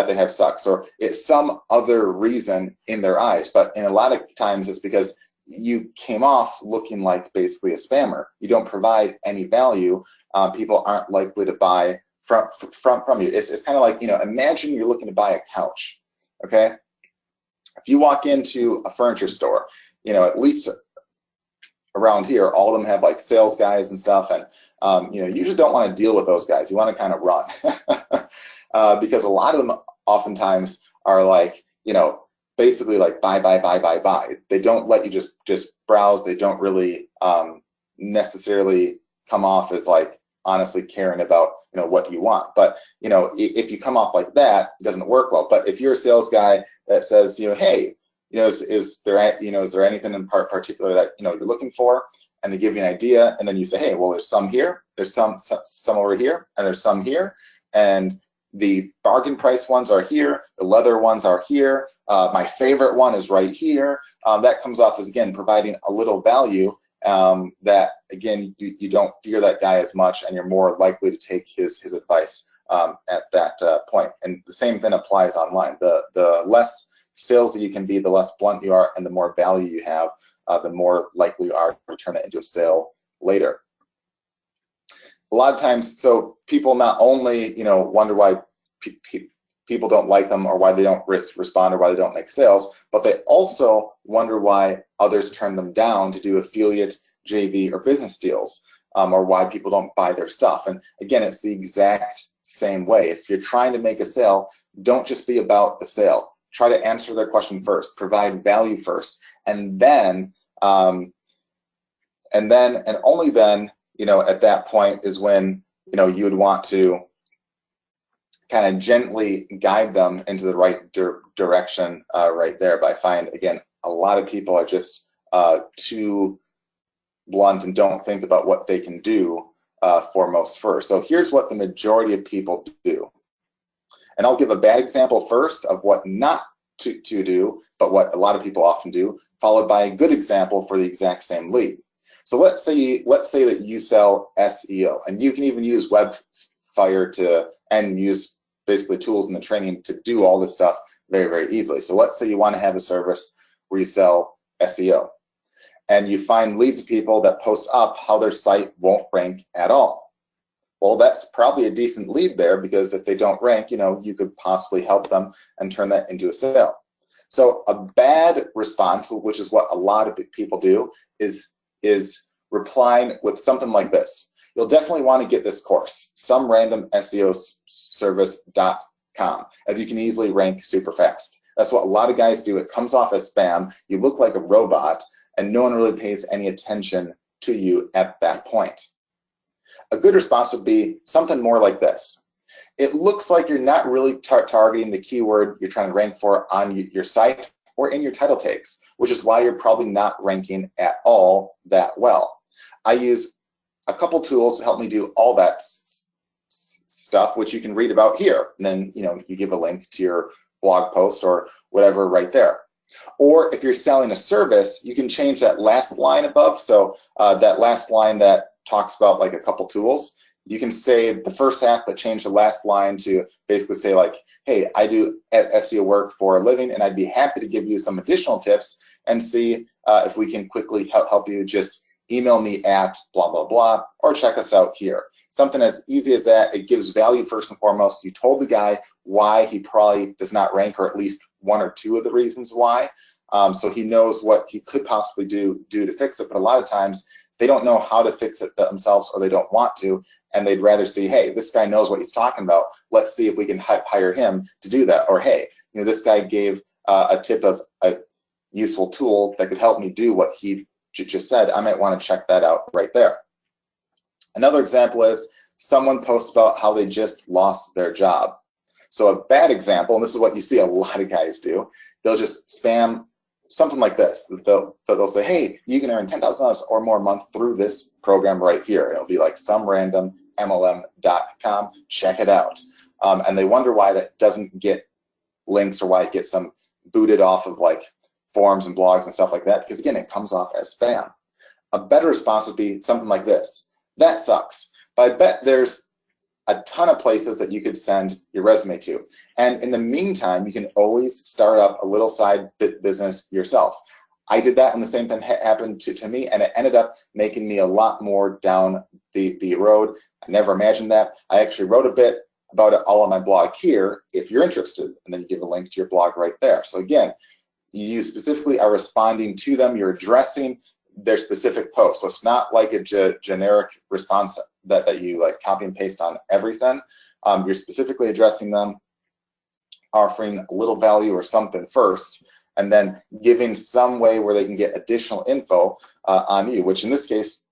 they have sucks, or it's some other reason in their eyes. But in a lot of times it's because you came off looking like basically a spammer. You don't provide any value. People aren't likely to buy from you. It's kind of like, imagine you're looking to buy a couch, okay? If you walk into a furniture store, at least around here, all of them have sales guys and stuff, and you usually don't want to deal with those guys. You want to kind of run because a lot of them oftentimes are basically buy. They don't let you just browse. They don't really necessarily come off as honestly caring about what you want. But if you come off like that, it doesn't work well. But if you're a sales guy that says, hey, is there anything in particular that you're looking for, and they give you an idea, and then you say, hey, well, there's some here, there's some over here, and there's some here, and the bargain price ones are here, the leather ones are here, my favorite one is right here. That comes off as, again, providing a little value that, again, you don't fear that guy as much, and you're more likely to take his advice at that point. And the same thing applies online. The less salesy you can be, the less blunt you are, and the more value you have, the more likely you are to turn it into a sale later. A lot of times, so people not only wonder why people don't like them, or why they don't respond, or why they don't make sales, but they also wonder why others turn them down to do affiliate, JV, or business deals, or why people don't buy their stuff. And again, it's the exact same way. If you're trying to make a sale, don't just be about the sale. Try to answer their question first, provide value first, and then and only then, at that point is when you would want to kind of gently guide them into the right direction right there. But I find, again, a lot of people are just too blunt and don't think about what they can do foremost first. So here's what the majority of people do. And I'll give a bad example first of what not to do, but what a lot of people often do, followed by a good example for the exact same lead. So let's say that you sell SEO, and you can even use Webfire and use basically tools in the training to do all this stuff very, very easily. So let's say you want to have a service where you sell SEO, and you find leads of people that post up how their site won't rank at all. Well, that's probably a decent lead there, because if they don't rank, you could possibly help them and turn that into a sale. So a bad response, which is what a lot of people do, is replying with something like this. You'll definitely want to get this course, somerandomseoservice.com, as you can easily rank super fast. That's what a lot of guys do. It comes off as spam. You look like a robot, and no one really pays any attention to you at that point. A good response would be something more like this. It looks like you're not really targeting the keyword you're trying to rank for on your site or in your title tags, which is why you're probably not ranking at all that well. I use a couple tools to help me do all that stuff, which you can read about here. And then, you give a link to your blog post or whatever right there. Or if you're selling a service, you can change that last line above. So that last line that talks about like a couple tools, you can say the first half, but change the last line to basically say like, hey, I do SEO work for a living, and I'd be happy to give you some additional tips and see if we can quickly help you. Just email me at blah, blah, blah, or check us out here. Something as easy as that. It gives value first and foremost. You told the guy why he probably does not rank, or at least one or two of the reasons why. So he knows what he could possibly do to fix it. But a lot of times they don't know how to fix it themselves, or they don't want to, and they'd rather see, hey, this guy knows what he's talking about. Let's see if we can hire him to do that. Or hey, this guy gave a tip of a useful tool that could help me do what he just said. I might want to check that out right there. Another example is someone posts about how they just lost their job. So a bad example, and this is what you see a lot of guys do, they'll just spam something like this. They'll say, hey, you can earn $10,000 or more a month through this program right here. It'll be like somerandomMLM.com. Check it out. And they wonder why that doesn't get links, or why it gets some booted off of like forums and blogs and stuff like that, because again, it comes off as spam. A better response would be something like this. That sucks, but I bet there's a ton of places that you could send your resume to. And in the meantime, you can always start up a little side business yourself. I did that, and the same thing happened to me, and it ended up making me a lot more down the road. I never imagined that. I actually wrote a bit about it all on my blog here, if you're interested, and then you give a link to your blog right there. So again, you specifically are responding to them. You're addressing their specific post. So it's not like a generic response that you like copy and paste on everything. You're specifically addressing them, offering a little value or something first, and then giving some way where they can get additional info on you, which in this case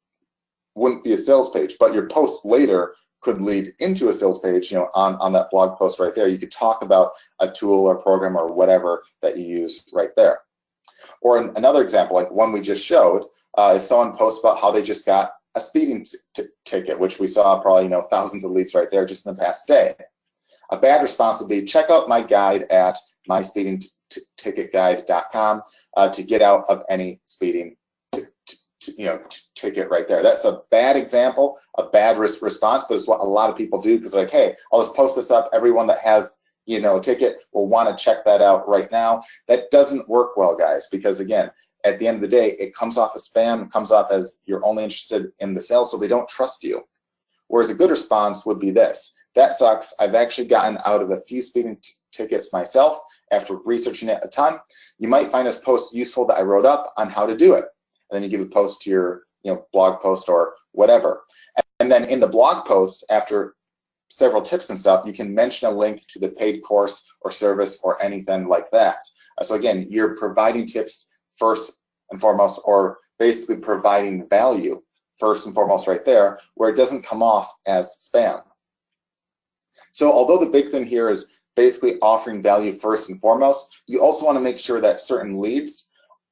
wouldn't be a sales page, but your post later could lead into a sales page, on that blog post right there. You could talk about a tool or program or whatever that you use right there. Or another example, like one we just showed, if someone posts about how they just got a speeding ticket, which we saw probably thousands of leads right there just in the past day. A bad response would be, check out my guide at myspeedingticketguide.com to get out of any speeding ticket right there. That's a bad example, a bad response, but it's what a lot of people do, because they're like, hey, I'll just post this up. Everyone that has a ticket will want to check that out right now. That doesn't work well, guys, because again, at the end of the day, it comes off as spam. It comes off as you're only interested in the sale, so they don't trust you. Whereas a good response would be this. That sucks. I've actually gotten out of a few speeding tickets myself after researching it a ton. You might find this post useful that I wrote up on how to do it. And then you give a post to your blog post or whatever. And then in the blog post, after several tips and stuff, you can mention a link to the paid course or service or anything like that. So again, you're providing tips first and foremost, or basically providing value first and foremost right there, where it doesn't come off as spam. So although the big thing here is basically offering value first and foremost, you also want to make sure that certain leads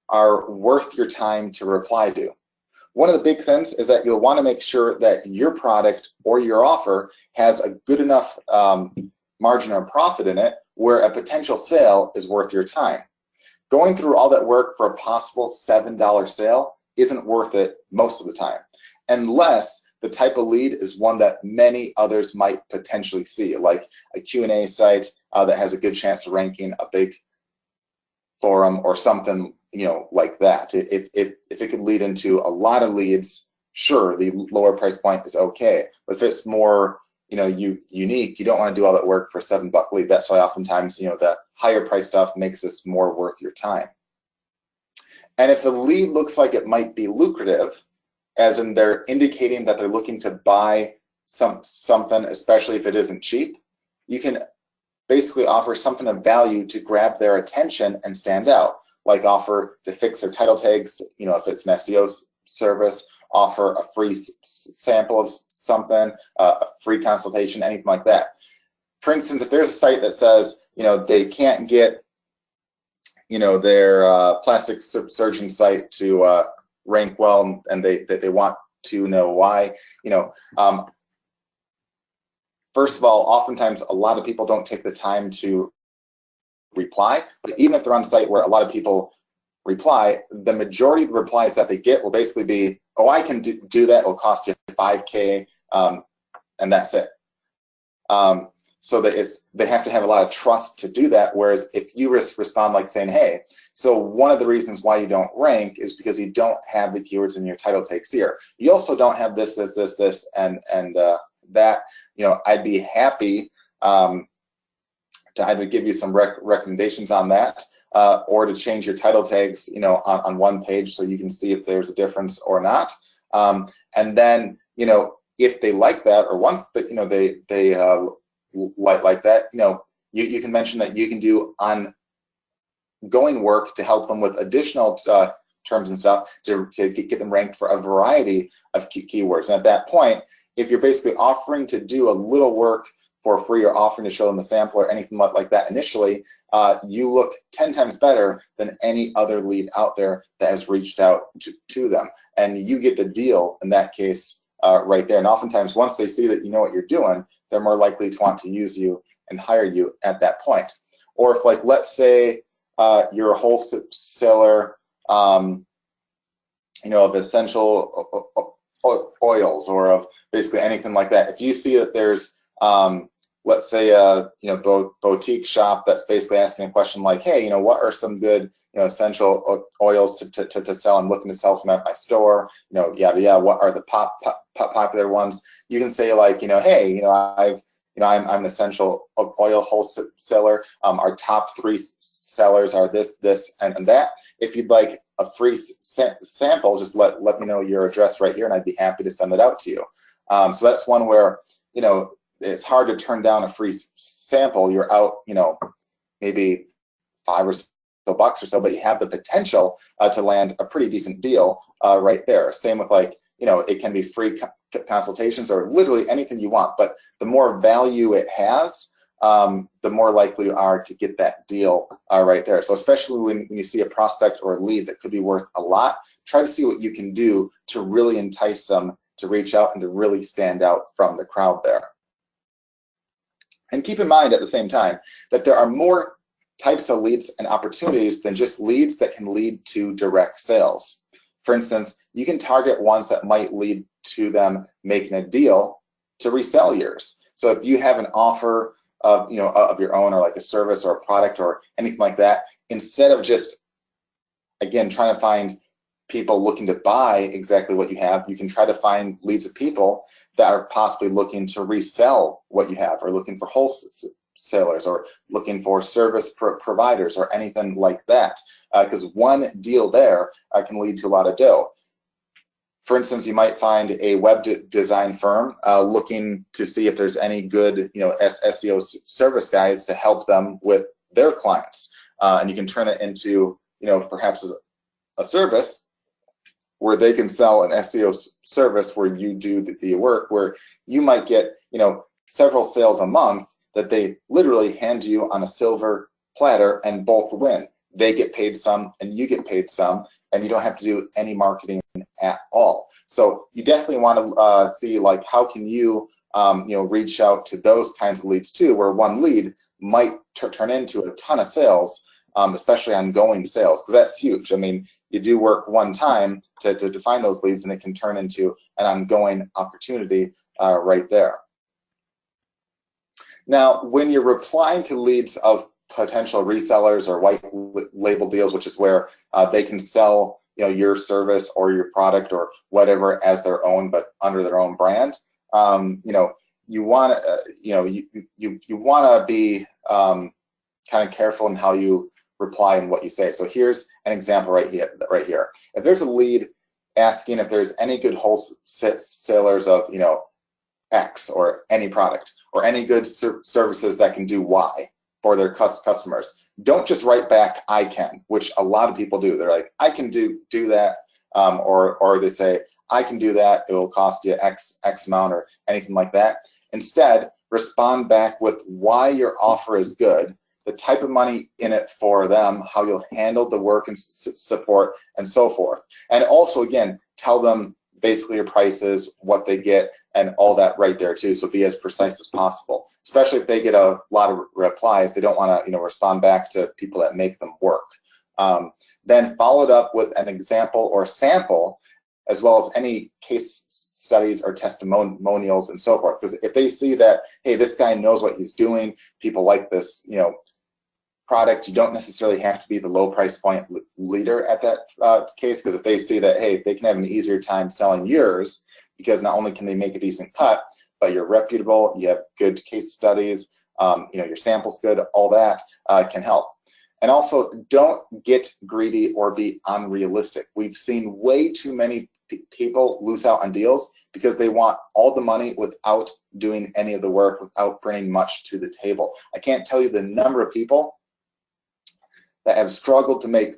are worth your time to reply to. One of the big things is that you'll want to make sure that your product or your offer has a good enough margin or profit in it where a potential sale is worth your time. Going through all that work for a possible $7 sale isn't worth it most of the time, unless the type of lead is one that many others might potentially see, like a Q&A site that has a good chance of ranking, a big forum or something like that. If it could lead into a lot of leads sure, the lower price point is okay. But if it's more, unique, you don't want to do all that work for a $7 lead. That's why oftentimes, the higher price stuff makes this more worth your time. And if a lead looks like it might be lucrative, as in they're indicating that they're looking to buy something, especially if it isn't cheap, you can basically offer something of value to grab their attention and stand out, like offer to fix their title tags, if it's an SEO service, offer a free sample of something, a free consultation, anything like that. For instance, if there's a site that says, they can't get, their plastic surgeon site to rank well, and they want to know why, first of all, oftentimes a lot of people don't take the time to reply, but even if they're on a site where a lot of people reply, the majority of the replies that they get will basically be, oh, I can do that, it'll cost you $5K, and that's it. So that they have to have a lot of trust to do that, whereas if you respond like saying, hey, so one of the reasons why you don't rank is because you don't have the keywords in your title tags here. You also don't have this, and that, I'd be happy to either give you some recommendations on that, or to change your title tags, on one page so you can see if there's a difference or not. And then, if they like that, or once that, they like that, you can mention that you can do ongoing work to help them with additional terms and stuff to get them ranked for a variety of keywords. And at that point, if you're basically offering to do a little work for free or offering to show them a sample or anything like that initially, you look 10 times better than any other lead out there that has reached out to them. And you get the deal in that case right there. And oftentimes, once they see that you know what you're doing, they're more likely to want to use you and hire you at that point. Or if, like, let's say you're a wholesaler, of essential oils, or of basically anything like that. If you see that there's, let's say, a boutique shop that's basically asking a question like, hey, what are some good essential oils to sell? I'm looking to sell some at my store. Yada. What are the popular ones? You can say like, hey, I'm an essential oil wholesaler. Our top 3 sellers are this, and that. If you'd like a free sample, just let me know your address right here, and I'd be happy to send it out to you. So that's one where, it's hard to turn down a free sample. You're out, maybe $5 or so bucks or so, but you have the potential to land a pretty decent deal right there. Same with, like, it can be free consultations or literally anything you want, but the more value it has, the more likely you are to get that deal right there. So especially when you see a prospect or a lead that could be worth a lot, try to see what you can do to really entice them to reach out and to really stand out from the crowd there. And keep in mind at the same time that there are more types of leads and opportunities than just leads that can lead to direct sales. For instance, you can target ones that might lead to them making a deal to resell yours. So if you have an offer of your own, or like a service or a product or anything like that, instead of just, again, trying to find people looking to buy exactly what you have, you can try to find leads of people that are possibly looking to resell what you have, or looking for wholesalers, or looking for service providers, or anything like that, because one deal there can lead to a lot of dough. For instance, you might find a web design firm looking to see if there's any good SEO service guys to help them with their clients, and you can turn it into perhaps a service where they can sell an SEO service where you do the work, where you might get several sales a month that they literally hand you on a silver platter, and both win. They get paid some and you get paid some, and you don't have to do any marketing at all. So you definitely want to see, like, how can you reach out to those kinds of leads too, where one lead might turn into a ton of sales, especially ongoing sales, because that's huge. I mean, you do work one time to define those leads, and it can turn into an ongoing opportunity right there. Now, when you're replying to leads of potential resellers or white label deals, which is where they can sell your service or your product or whatever as their own, but under their own brand. You want to you want to be kind of careful in how you reply and what you say. So here's an example right here. If there's a lead asking if there's any good wholesalers of X or any product or any good services that can do Y for their customers, don't just write back I can, which a lot of people do. They're like, I can do that, or they say I can do that, it will cost you X amount or anything like that. Instead, respond back with why your offer is good, the type of money in it for them, how you'll handle the work and support, and so forth. And also, again, tell them basically your prices, what they get, and all that right there too. So be as precise as possible. Especially if they get a lot of replies, they don't want to respond back to people that make them work. Then follow it up with an example or sample, as well as any case studies or testimonials and so forth. Because if they see that, hey, this guy knows what he's doing, people like this, product, you don't necessarily have to be the low price point leader at that case, because if they see that, hey, they can have an easier time selling yours because not only can they make a decent cut, but you're reputable, you have good case studies, your sample's good, all that can help. And also, don't get greedy or be unrealistic. We've seen way too many people lose out on deals because they want all the money without doing any of the work, without bringing much to the table. I can't tell you the number of people that have struggled to make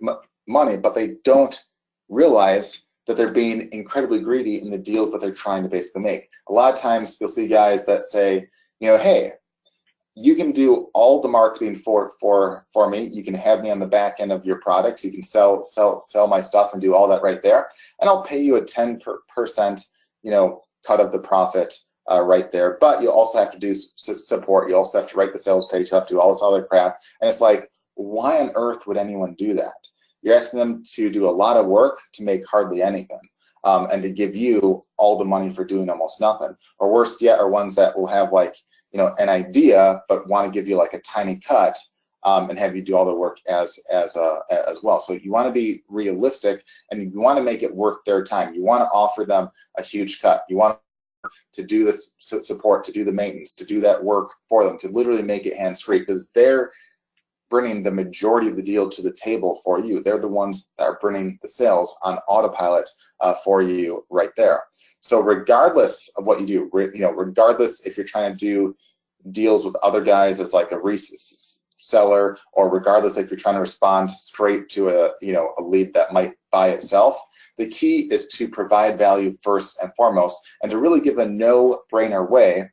money, but they don't realize that they're being incredibly greedy in the deals that they're trying to basically make. A lot of times you'll see guys that say, hey, you can do all the marketing for me. You can have me on the back end of your products. You can sell my stuff and do all that right there, and I'll pay you a 10% cut of the profit right there. But you'll also have to do support. You also have to write the sales page. You have to do all this other crap, and it's like, why on earth would anyone do that? You're asking them to do a lot of work to make hardly anything, and to give you all the money for doing almost nothing. Or worst yet, are ones that will have an idea but want to give you like a tiny cut, and have you do all the work as well. So you want to be realistic, and you want to make it worth their time. You want to offer them a huge cut. You want to do this support, to do the maintenance, to do that work for them, to literally make it hands-free, because they're bringing the majority of the deal to the table for you. They're the ones that are bringing the sales on autopilot for you right there. So regardless of what you do, regardless if you're trying to do deals with other guys as like a reseller, or regardless if you're trying to respond straight to a lead that might buy itself, the key is to provide value first and foremost, and to really give a no-brainer way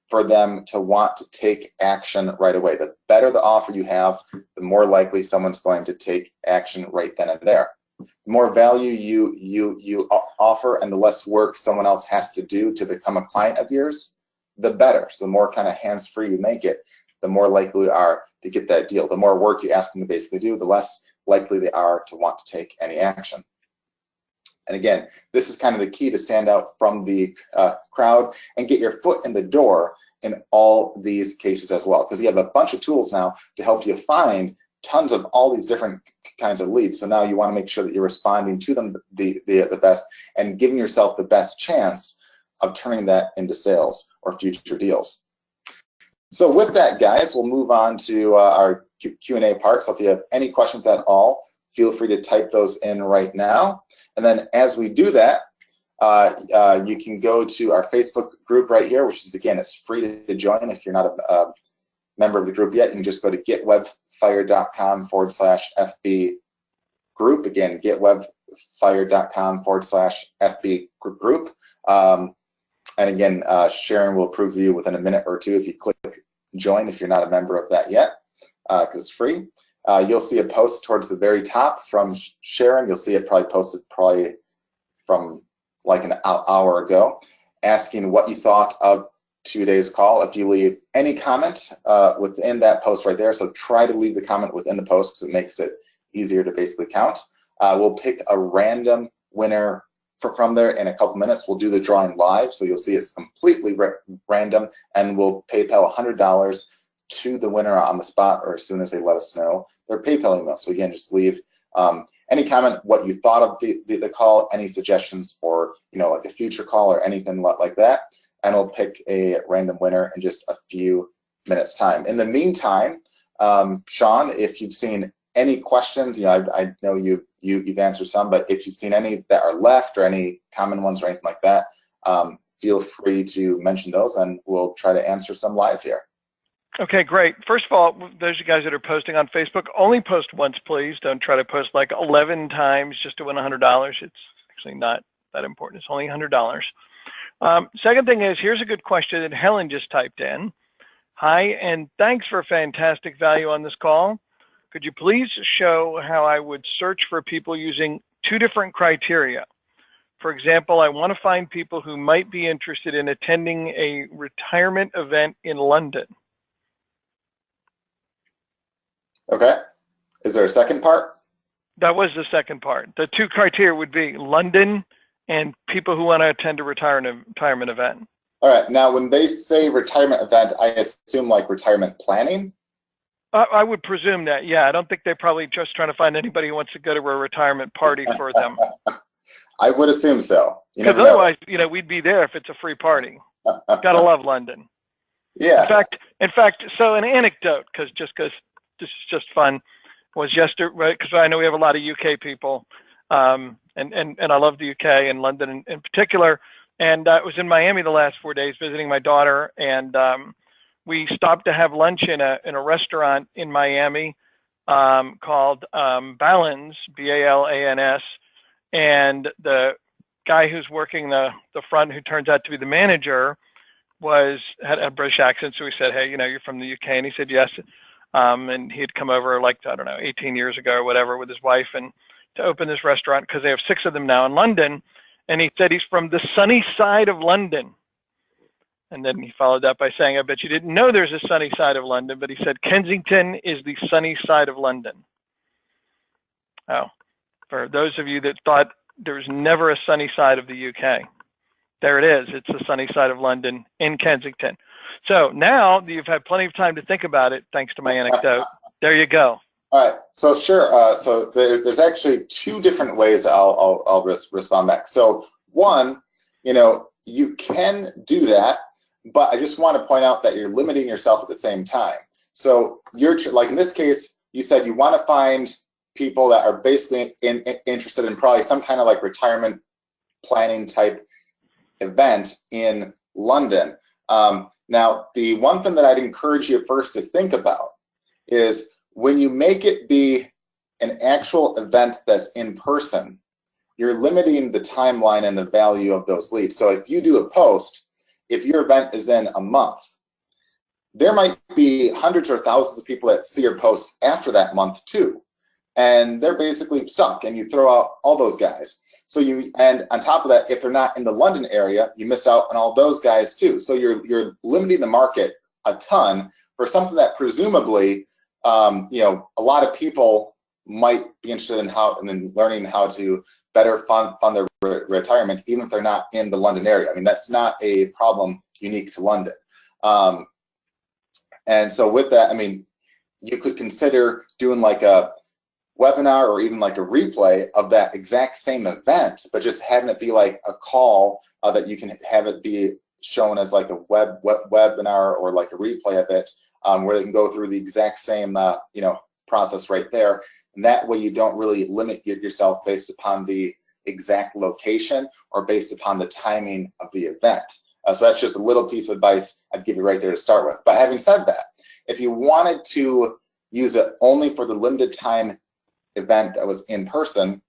for them to want to take action right away. The better the offer you have, the more likely someone's going to take action right then and there. The more value you offer and the less work someone else has to do to become a client of yours, the better. So the more kind of hands-free you make it, the more likely you are to get that deal. The more work you ask them to basically do, the less likely they are to want to take any action. And again, this is kind of the key to stand out from the crowd and get your foot in the door in all these cases as well, because you have a bunch of tools now to help you find tons of all these different kinds of leads. So now you want to make sure that you're responding to them the best, and giving yourself the best chance of turning that into sales or future deals. So with that, guys, we'll move on to our Q&A part. So if you have any questions at all, feel free to type those in right now. And then as we do that, you can go to our Facebook group right here, which is, again, it's free to join. If you're not a member of the group yet, you can just go to getwebfire.com/FB group. Again, getwebfire.com/FB group. And again, Sharon will approve you within a minute or two if you click join, if you're not a member of that yet, because it's free. You'll see a post towards the very top from Sharon. You'll see it probably posted from like an hour ago, asking what you thought of today's call. If you leave any comment within that post right there, so try to leave the comment within the post because it makes it easier to basically count. We'll pick a random winner from there in a couple minutes. We'll do the drawing live, so you'll see it's completely random, and we'll PayPal $100 to the winner on the spot, or as soon as they let us know their PayPal email. So again, just leave Any comment, what you thought of the call, any suggestions for, like a future call or anything like that, and we'll pick a random winner in just a few minutes time. In the meantime, Sean, if you've seen any questions, I know you've answered some, but if you've seen any that are left or any common ones or anything like that, feel free to mention those and we'll try to answer some live here. Okay, great. First of all, those of you guys that are posting on Facebook, only post once, please. Don't try to post like 11 times just to win $100. It's actually not that important. It's only $100. Second thing is, here's a good question that Helen just typed in. Hi, and thanks for fantastic value on this call. Could you please show how I would search for people using 2 different criteria? For example, I want to find people who might be interested in attending a retirement event in London. Okay. Is there a second part? That was the second part. The 2 criteria would be London and people who want to attend a retirement event. All right. Now, when they say retirement event, I assume like retirement planning? I would presume that, yeah. I don't think they're probably just trying to find anybody who wants to go to a retirement party for them. I would assume so. Because otherwise, we'd be there if it's a free party. Gotta love London. Yeah. In fact, so an anecdote, because this is just fun, was yesterday, because I know we have a lot of UK people, and I love the UK and London in particular. And I was in Miami the last 4 days visiting my daughter, and we stopped to have lunch in a restaurant in Miami called Balans, B-A-L-A-N-S, and the guy who's working the front, who turns out to be the manager, had a British accent. So we said, hey, you're from the UK, and he said yes. And he had come over like, I don't know, 18 years ago or whatever with his wife, and to open this restaurant because they have 6 of them now in London. And he said he's from the sunny side of London. And then he followed up by saying, I bet you didn't know there's a sunny side of London, but he said Kensington is the sunny side of London. Oh, for those of you that thought there's never a sunny side of the UK, there it is. It's the sunny side of London in Kensington. So now that you've had plenty of time to think about it, thanks to my anecdote, there you go. All right. So sure. So there's actually 2 different ways I'll respond back. So one, you can do that, but I just want to point out that you're limiting yourself at the same time. So you're like in this case, you said you want to find people that are basically interested in probably some kind of like retirement planning type event in London. Now, the one thing that I'd encourage you first to think about is when you make it be an actual event that's in person, you're limiting the timeline and the value of those leads. So if you do a post, if your event is in a month, there might be hundreds or thousands of people that see your post after that month too. And they're basically stuck, and you throw out all those guys. So and on top of that, if they're not in the London area, you miss out on all those guys too. So you're limiting the market a ton for something that presumably, a lot of people might be interested in learning how to better fund their retirement, even if they're not in the London area. I mean, that's not a problem unique to London. And so with that, I mean, you could consider doing like a webinar or even like a replay of that exact same event, but just having it be like a call that you can have it be shown as like a webinar or like a replay of it, where they can go through the exact same process right there. And that way you don't really limit yourself based upon the exact location or based upon the timing of the event. So that's just a little piece of advice I'd give you right there to start with. But having said that, if you wanted to use it only for the limited time event that was in person,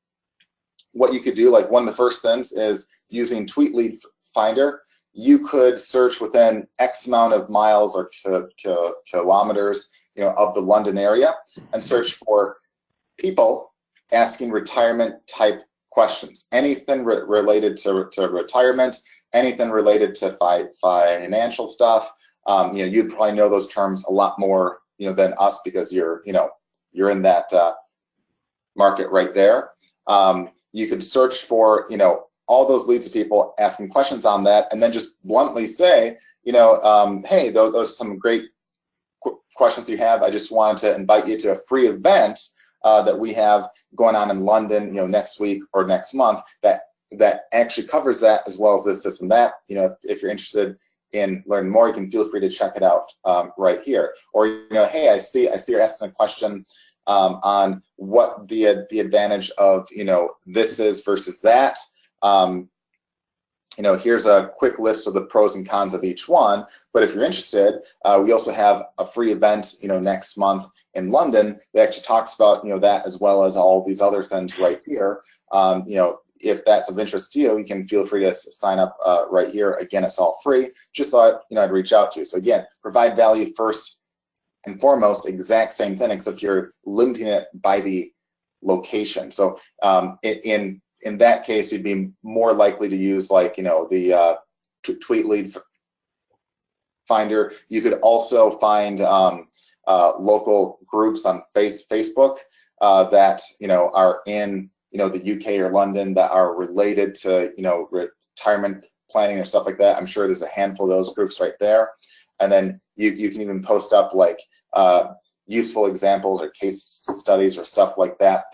what you could do, like one of the first things is using Tweet Lead Finder. You could search within X amount of miles or kilometers, of the London area, and search for people asking retirement type questions. Anything related to retirement, anything related to financial stuff. You'd probably know those terms a lot more, than us, because you're in that market right there. You could search for, all those leads of people asking questions on that, and then just bluntly say, hey, those are some great questions you have. I just wanted to invite you to a free event that we have going on in London, next week or next month that actually covers that, as well as this and that. If you're interested in learning more, you can feel free to check it out right here. Or hey, I see you're asking a question on what the advantage of this is versus that. Here's a quick list of the pros and cons of each one. But if you're interested, we also have a free event, next month in London that actually talks about, that, as well as all these other things right here. If that's of interest to you, you can feel free to sign up right here. Again, it's all free. Just thought, I'd reach out to you. So again, provide value first and foremost, exact same thing, except you're limiting it by the location. So in that case, you'd be more likely to use like, the tweet lead finder. You could also find local groups on Facebook that, are in, the UK or London that are related to, retirement planning or stuff like that. I'm sure there's a handful of those groups right there. And then you can even post up like useful examples or case studies or stuff like that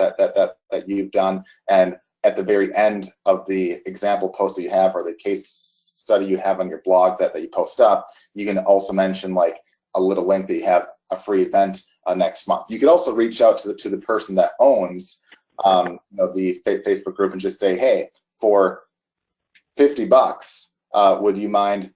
you've done. And at the very end of the example post that you have, or the case study you have on your blog that you post up, you can also mention like a little link that you have a free event next month. You could also reach out to the person that owns the Facebook group and just say, hey, for $50, would you mind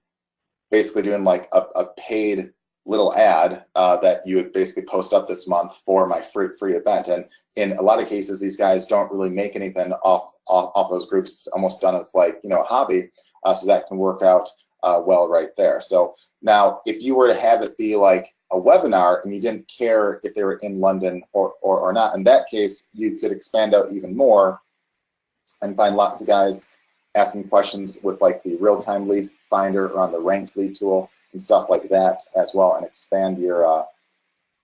basically doing like a paid little ad that you would basically post up this month for my free event? And in a lot of cases, these guys don't really make anything off those groups. It's almost done as like, a hobby. So that can work out well right there. So now if you were to have it be like a webinar and you didn't care if they were in London or not, in that case, you could expand out even more and find lots of guys asking questions with like the real-time lead finder or on the ranked lead tool and stuff like that as well, and expand your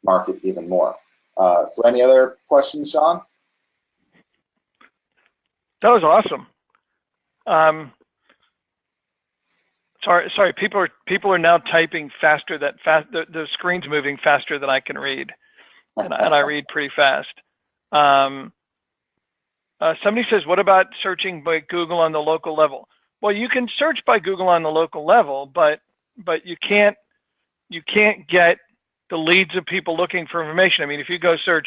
market even more. So any other questions, Sean? That was awesome. Sorry. People are now typing faster. The screen's moving faster than I can read, and I read pretty fast. Somebody says, "What about searching by Google on the local level?" Well, you can search by Google on the local level, but you can't get the leads of people looking for information. I mean, if you go search,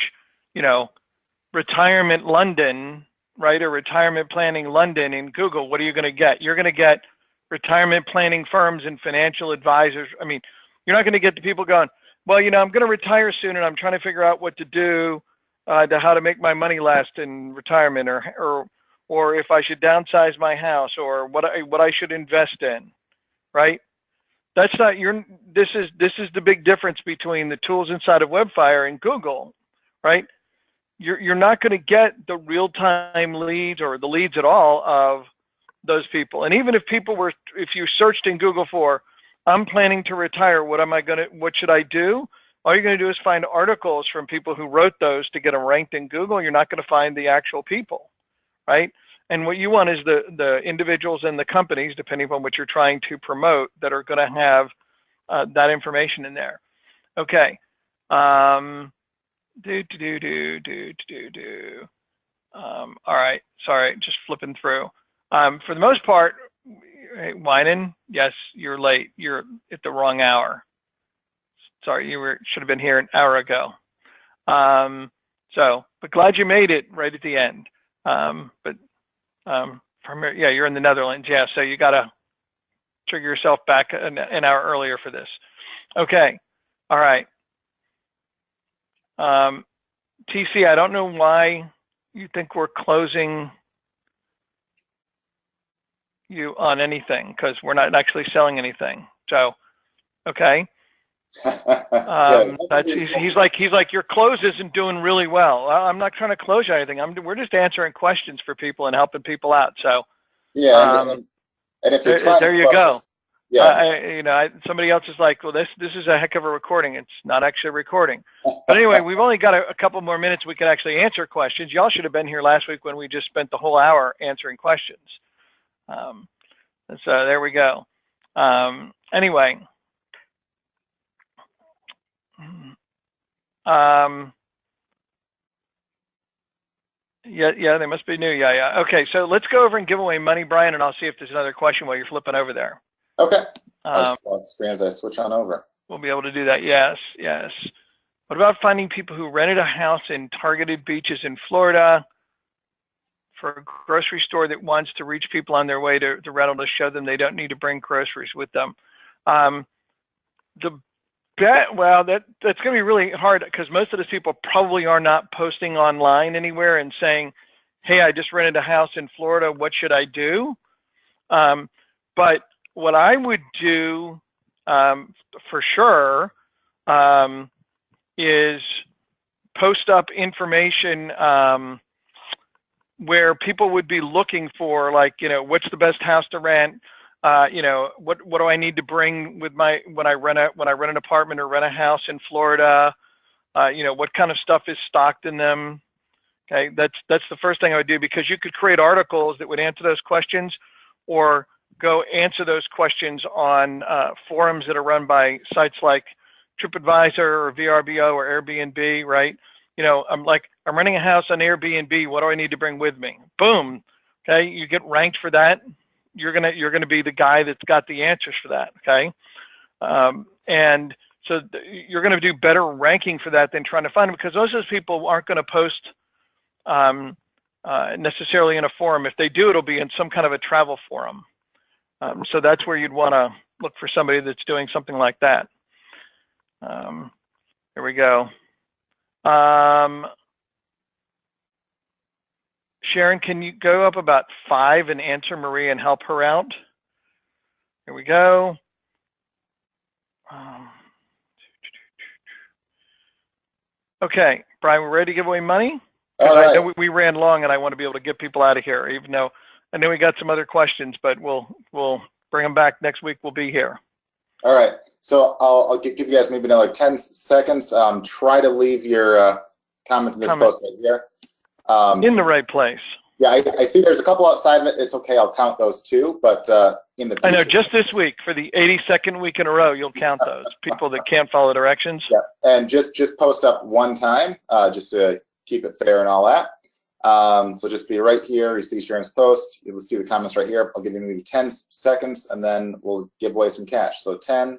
retirement London, right, or retirement planning London in Google, what are you going to get? You're going to get retirement planning firms and financial advisors. I mean, you're not going to get the people going, well, I'm going to retire soon and I'm trying to figure out what to do to how to make my money last in retirement, or if I should downsize my house, or what I should invest in, right? That's not this is the big difference between the tools inside of Webfire and Google, right? You're not going to get the real-time leads or the leads at all of those people. And even if you searched in Google for, I'm planning to retire, what should I do? All you're going to do is find articles from people who wrote those to get them ranked in Google. You're not going to find the actual people, right? And what you want is the individuals and the companies, depending upon what you're trying to promote, that are going to have that information in there. Okay. All right. Sorry, just flipping through. For the most part, Winan, yes, you're late. You're at the wrong hour. Sorry, should have been here an hour ago. But glad you made it right at the end. You're in the Netherlands. Yeah, so you got to trigger yourself back an hour earlier for this. Okay. All right. TC, I don't know why you think we're closing you on anything, because we're not actually selling anything. So, okay. He's like your close isn't doing really well. I'm not trying to close anything. We're just answering questions for people and helping people out. So yeah, and if you're trying there to you close, go. Yeah. Somebody else is like, well, this is a heck of a recording. It's not actually a recording. But anyway, we've only got a couple more minutes. We can actually answer questions. Y'all should have been here last week when we just spent the whole hour answering questions. So there we go. Anyway. Yeah, they must be new. Yeah. Okay, so let's go over and give away money, Brian, and I'll see if there's another question while you're flipping over there. Okay. I'll just pause the screen as I switch on over. We'll be able to do that. Yes. What about finding people who rented a house in targeted beaches in Florida for a grocery store that wants to reach people on their way to the rental to show them they don't need to bring groceries with them? Well, that's going to be really hard because most of those people probably are not posting online anywhere and saying, hey, I just rented a house in Florida. What should I do? But what I would do for sure is post up information where people would be looking for, like, what's the best house to rent? What do I need to bring with when I rent an apartment or rent a house in Florida? What kind of stuff is stocked in them? Okay, that's the first thing I would do, because you could create articles that would answer those questions, or go answer those questions on forums that are run by sites like TripAdvisor or VRBO or Airbnb, right? I'm renting a house on Airbnb. What do I need to bring with me? Boom. Okay, you get ranked for that. You're gonna be the guy that's got the answers for that. Okay, and so you're gonna do better ranking for that than trying to find them, because those people aren't going to post necessarily in a forum. If they do, it'll be in some kind of a travel forum. So that's where you'd want to look for somebody that's doing something like that. There we go. Sharon, can you go up about 5 and answer Maria and help her out? Here we go. Okay, Brian, we're ready to give away money? All right. I know we ran long, and I want to be able to get people out of here, even though I know we got some other questions, but we'll bring them back next week. We'll be here. All right. So I'll give you guys maybe another 10 seconds. Try to leave your comment in this post right here. In the right place. Yeah, I see there's a couple outside of it. It's okay. I'll count those too. But in the future, I know, just this week, for the 82nd week in a row, you'll count those people that can't follow directions. Yeah, and just post up one time, just to keep it fair and all that. So just be right here. You see Sharon's post. You'll see the comments right here. I'll give you maybe 10 seconds, and then we'll give away some cash. So 10,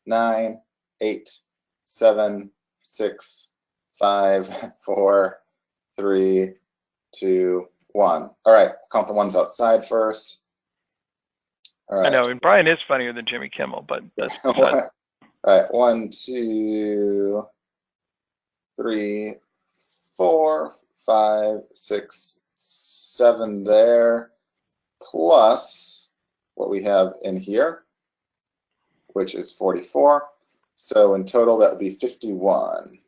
9, 8, 7, 6, 5, 4, 3, 2, 1. All right, count the ones outside first. All right. I know, and Brian is funnier than Jimmy Kimmel, but that's all right, 1, 2, 3, 4, 5, 6, 7 there, plus what we have in here, which is 44. So in total, that would be 51.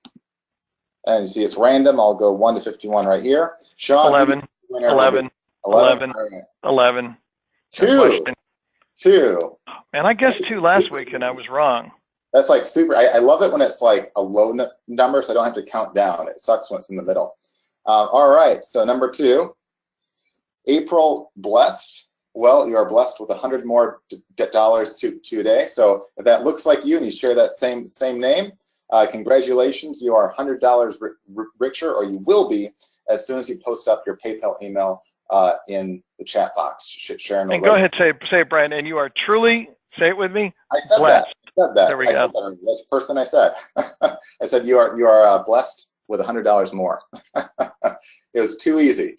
And you see it's random. I'll go 1 to 51 right here. Sean, 11, 11, 11, 11. 2. Man, I guessed 2 last week, and I was wrong. That's like super. I love it when it's like a low number, so I don't have to count down. It sucks when it's in the middle. All right, so number 2, April blessed. Well, you are blessed with $100 more today. So if that looks like you and you share that same name, congratulations, you are $100 richer, or you will be, as soon as you post up your PayPal email in the chat box. Sharon, and go ahead, say it, Brian. And you are truly, say it with me. I said blessed. That. I said that. There we go. Said that. That's the first thing I said. I said you are blessed with $100 more. It was too easy.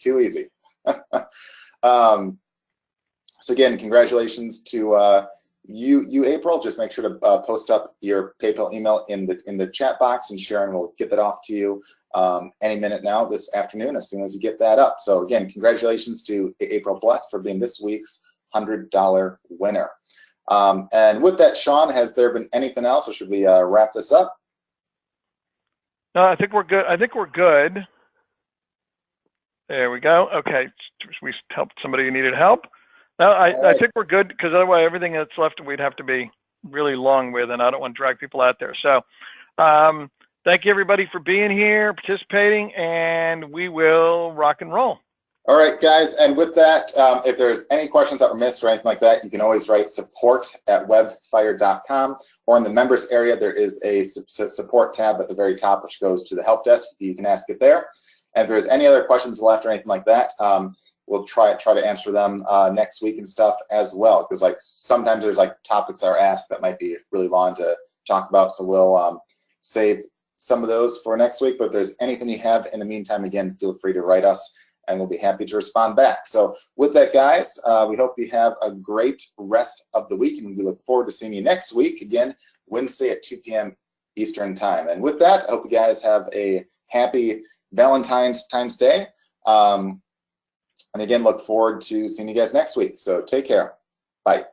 So again, congratulations to you, April. Just make sure to post up your PayPal email in the chat box, and Sharon will get that off to you any minute now this afternoon, as soon as you get that up. So again, congratulations to April Blessed for being this week's $100 winner. And with that, Sean, has there been anything else, or should we wrap this up? No, I think we're good. There we go. Okay, we helped somebody who needed help. No, I think we're good, because otherwise everything that's left we'd have to be really long with, and I don't want to drag people out there. So thank you, everybody, for being here, participating, and we will rock and roll. All right, guys, and with that, if there's any questions that were missed or anything like that, you can always write support@webfire.com, or in the members area, there is a support tab at the very top, which goes to the help desk. You can ask it there. And if there's any other questions left or anything like that, we'll try to answer them next week and stuff as well. Because like sometimes there's like topics that are asked that might be really long to talk about. So we'll save some of those for next week. But if there's anything you have in the meantime, again, feel free to write us and we'll be happy to respond back. So with that, guys, we hope you have a great rest of the week, and we look forward to seeing you next week, again, Wednesday at 2 p.m. Eastern time. And with that, I hope you guys have a happy Valentine's Day. And again, look forward to seeing you guys next week. So take care. Bye.